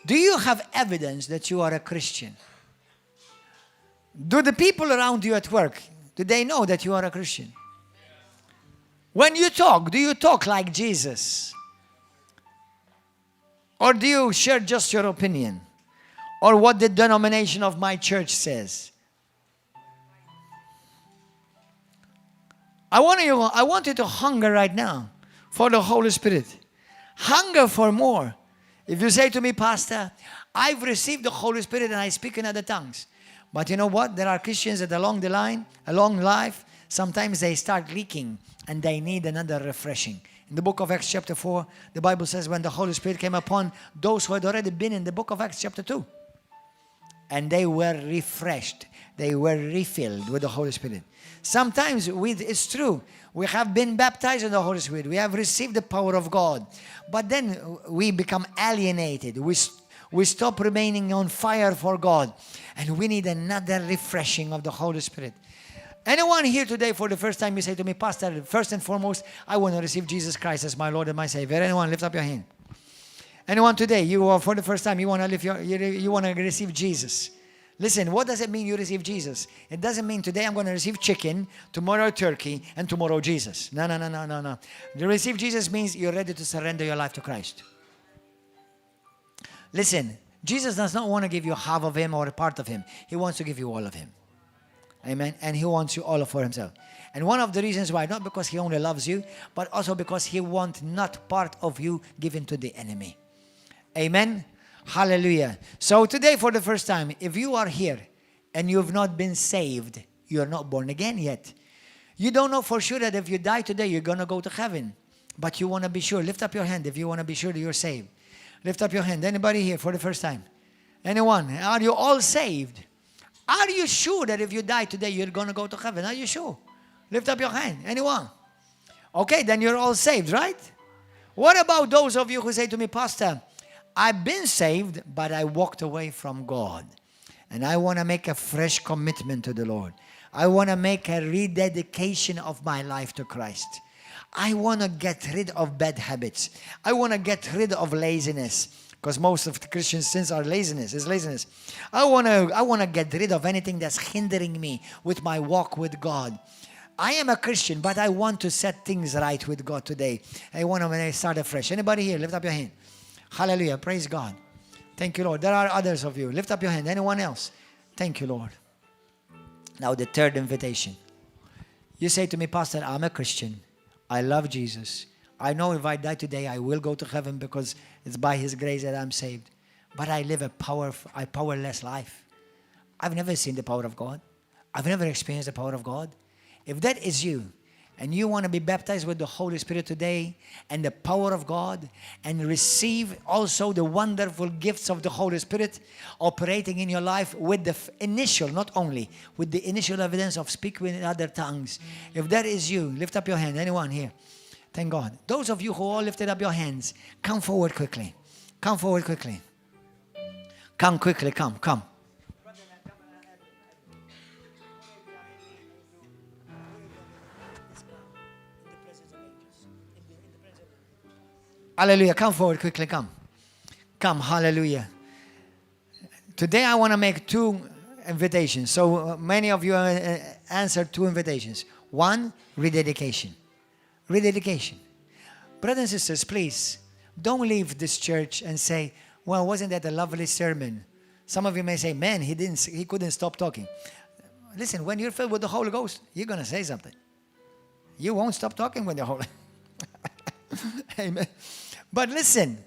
Do you have evidence that you are a Christian? Do the people around you at work, do they know that you are a Christian? When you talk, do you talk like Jesus? Or do you share just your opinion? Or what the denomination of my church says? I want you to hunger right now for the Holy Spirit. Hunger for more. If you say to me, Pastor, I've received the Holy Spirit and I speak in other tongues. But you know what? There are Christians that along the line, along life, sometimes they start leaking and they need another refreshing. In the book of Acts chapter 4, the Bible says when the Holy Spirit came upon those who had already been in the book of Acts chapter 2. And they were refreshed. They were refilled with the Holy Spirit. Sometimes it's true. We have been baptized in the Holy Spirit. We have received the power of God. But then we become alienated. We stop remaining on fire for God. And we need another refreshing of the Holy Spirit. Anyone here today for the first time, you say to me, Pastor, first and foremost, I want to receive Jesus Christ as my Lord and my Savior. Anyone, lift up your hand. Anyone today, you are for the first time, you want to receive Jesus. Listen, what does it mean you receive Jesus? It doesn't mean today I'm going to receive chicken, tomorrow turkey, and tomorrow Jesus. No. To receive Jesus means you're ready to surrender your life to Christ. Listen, Jesus does not want to give you half of him or a part of him. He wants to give you all of him. Amen. And he wants you all for himself. And one of the reasons why, not because he only loves you, but also because he wants not part of you given to the enemy. Amen. Hallelujah. So today for the first time, if you are here and you've not been saved, you're not born again yet. You don't know for sure that if you die today, you're going to go to heaven. But you want to be sure. Lift up your hand if you want to be sure that you're saved. Lift up your hand. Anybody here for the first time? Anyone? Are you all saved? Are you sure that if you die today, you're going to go to heaven? Are you sure? Lift up your hand. Anyone? Okay, then you're all saved, right? What about those of you who say to me, Pastor, I've been saved, but I walked away from God. And I want to make a fresh commitment to the Lord. I want to make a rededication of my life to Christ. I want to get rid of bad habits. I want to get rid of laziness. Because most of the Christian sins are laziness. It's laziness. I want to get rid of anything that's hindering me with my walk with God. I am a Christian, but I want to set things right with God today. I want to start afresh. Anybody here? Lift up your hand. Hallelujah. Praise God. Thank you, Lord. There are others of you. Lift up your hand. Anyone else? Thank you, Lord. Now the third invitation. You say to me, Pastor, I'm a Christian. I love Jesus. I know if I die today, I will go to heaven because it's by His grace that I'm saved. But I live a powerless life. I've never seen the power of God. I've never experienced the power of God. If that is you, and you want to be baptized with the Holy Spirit today and the power of God and receive also the wonderful gifts of the Holy Spirit operating in your life with the initial, not only, with the initial evidence of speaking in other tongues. If that is you, lift up your hand. Anyone here? Thank God. Those of you who all lifted up your hands, come forward quickly. Come forward quickly. Come quickly, come. Hallelujah. Come forward quickly. Come. Hallelujah. Today I want to make 2 invitations. So many of you answered 2 invitations. 1, rededication. Rededication. Brothers and sisters, please, don't leave this church and say, well, wasn't that a lovely sermon? Some of you may say, man, he couldn't stop talking. Listen, when you're filled with the Holy Ghost, you're going to say something. You won't stop talking when the Holy Amen. But listen,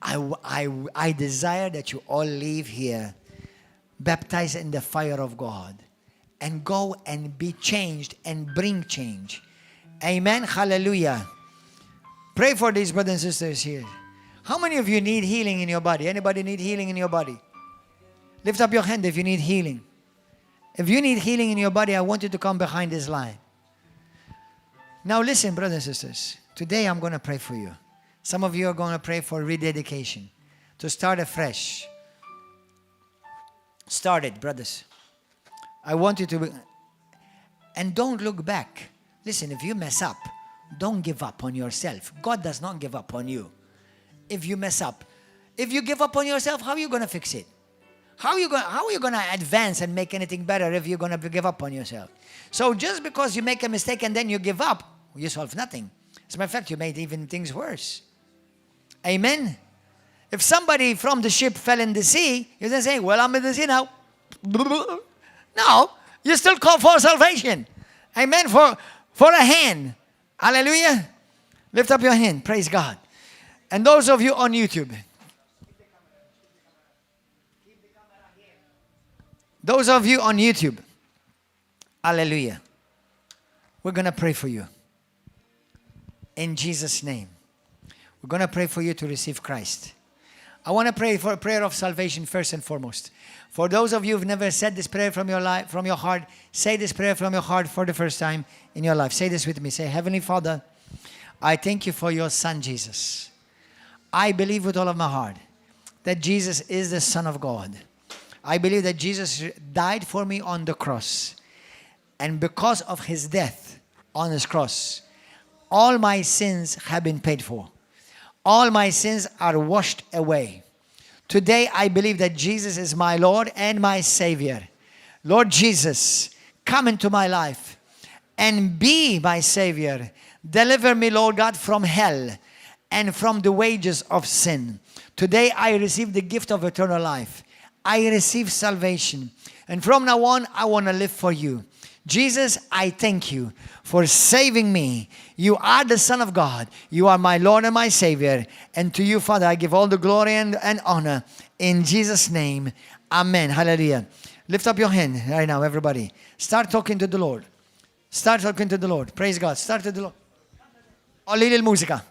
I desire that you all leave here baptized in the fire of God and go and be changed and bring change. Amen. Hallelujah. Pray for these brothers and sisters here. How many of you need healing in your body? Anybody need healing in your body? Lift up your hand if you need healing. If you need healing in your body, I want you to come behind this line. Now listen, brothers and sisters. Today I'm going to pray for you. Some of you are going to pray for rededication, to start afresh. Start it, brothers. I want you to, and don't look back. Listen, if you mess up, don't give up on yourself. God does not give up on you. If you mess up, if you give up on yourself, how are you going to fix it? How are you going to advance and make anything better if you're going to give up on yourself? So just because you make a mistake and then you give up, you solve nothing. As a matter of fact, you made even things worse. Amen? If somebody from the ship fell in the sea, you don't say, well, I'm in the sea now. No, you still call for salvation. Amen? For a hand. Hallelujah. Lift up your hand. Praise God. And those of you on YouTube. Those of you on YouTube. Hallelujah. We're going to pray for you. In Jesus' name. We're going to pray for you to receive Christ. I want to pray for a prayer of salvation first and foremost. For those of you who've never said this prayer from your life, from your heart, say this prayer from your heart for the first time in your life. Say this with me. Say, Heavenly Father, I thank you for your Son, Jesus. I believe with all of my heart that Jesus is the Son of God. I believe that Jesus died for me on the cross. And because of His death on His cross, all my sins have been paid for. All my sins are washed away. Today, I believe that Jesus is my Lord and my Savior. Lord Jesus, come into my life and be my Savior. Deliver me, Lord God, from hell and from the wages of sin. Today, I receive the gift of eternal life. I receive salvation. And from now on, I want to live for you. Jesus, I thank you for saving me. You are the Son of God. You are my Lord and my Savior. And to you, Father, I give all the glory and honor. In Jesus' name, amen. Hallelujah. Lift up your hand right now, everybody. Start talking to the Lord. Start talking to the Lord. Praise God. Start to the Lord. Olli l-mużika.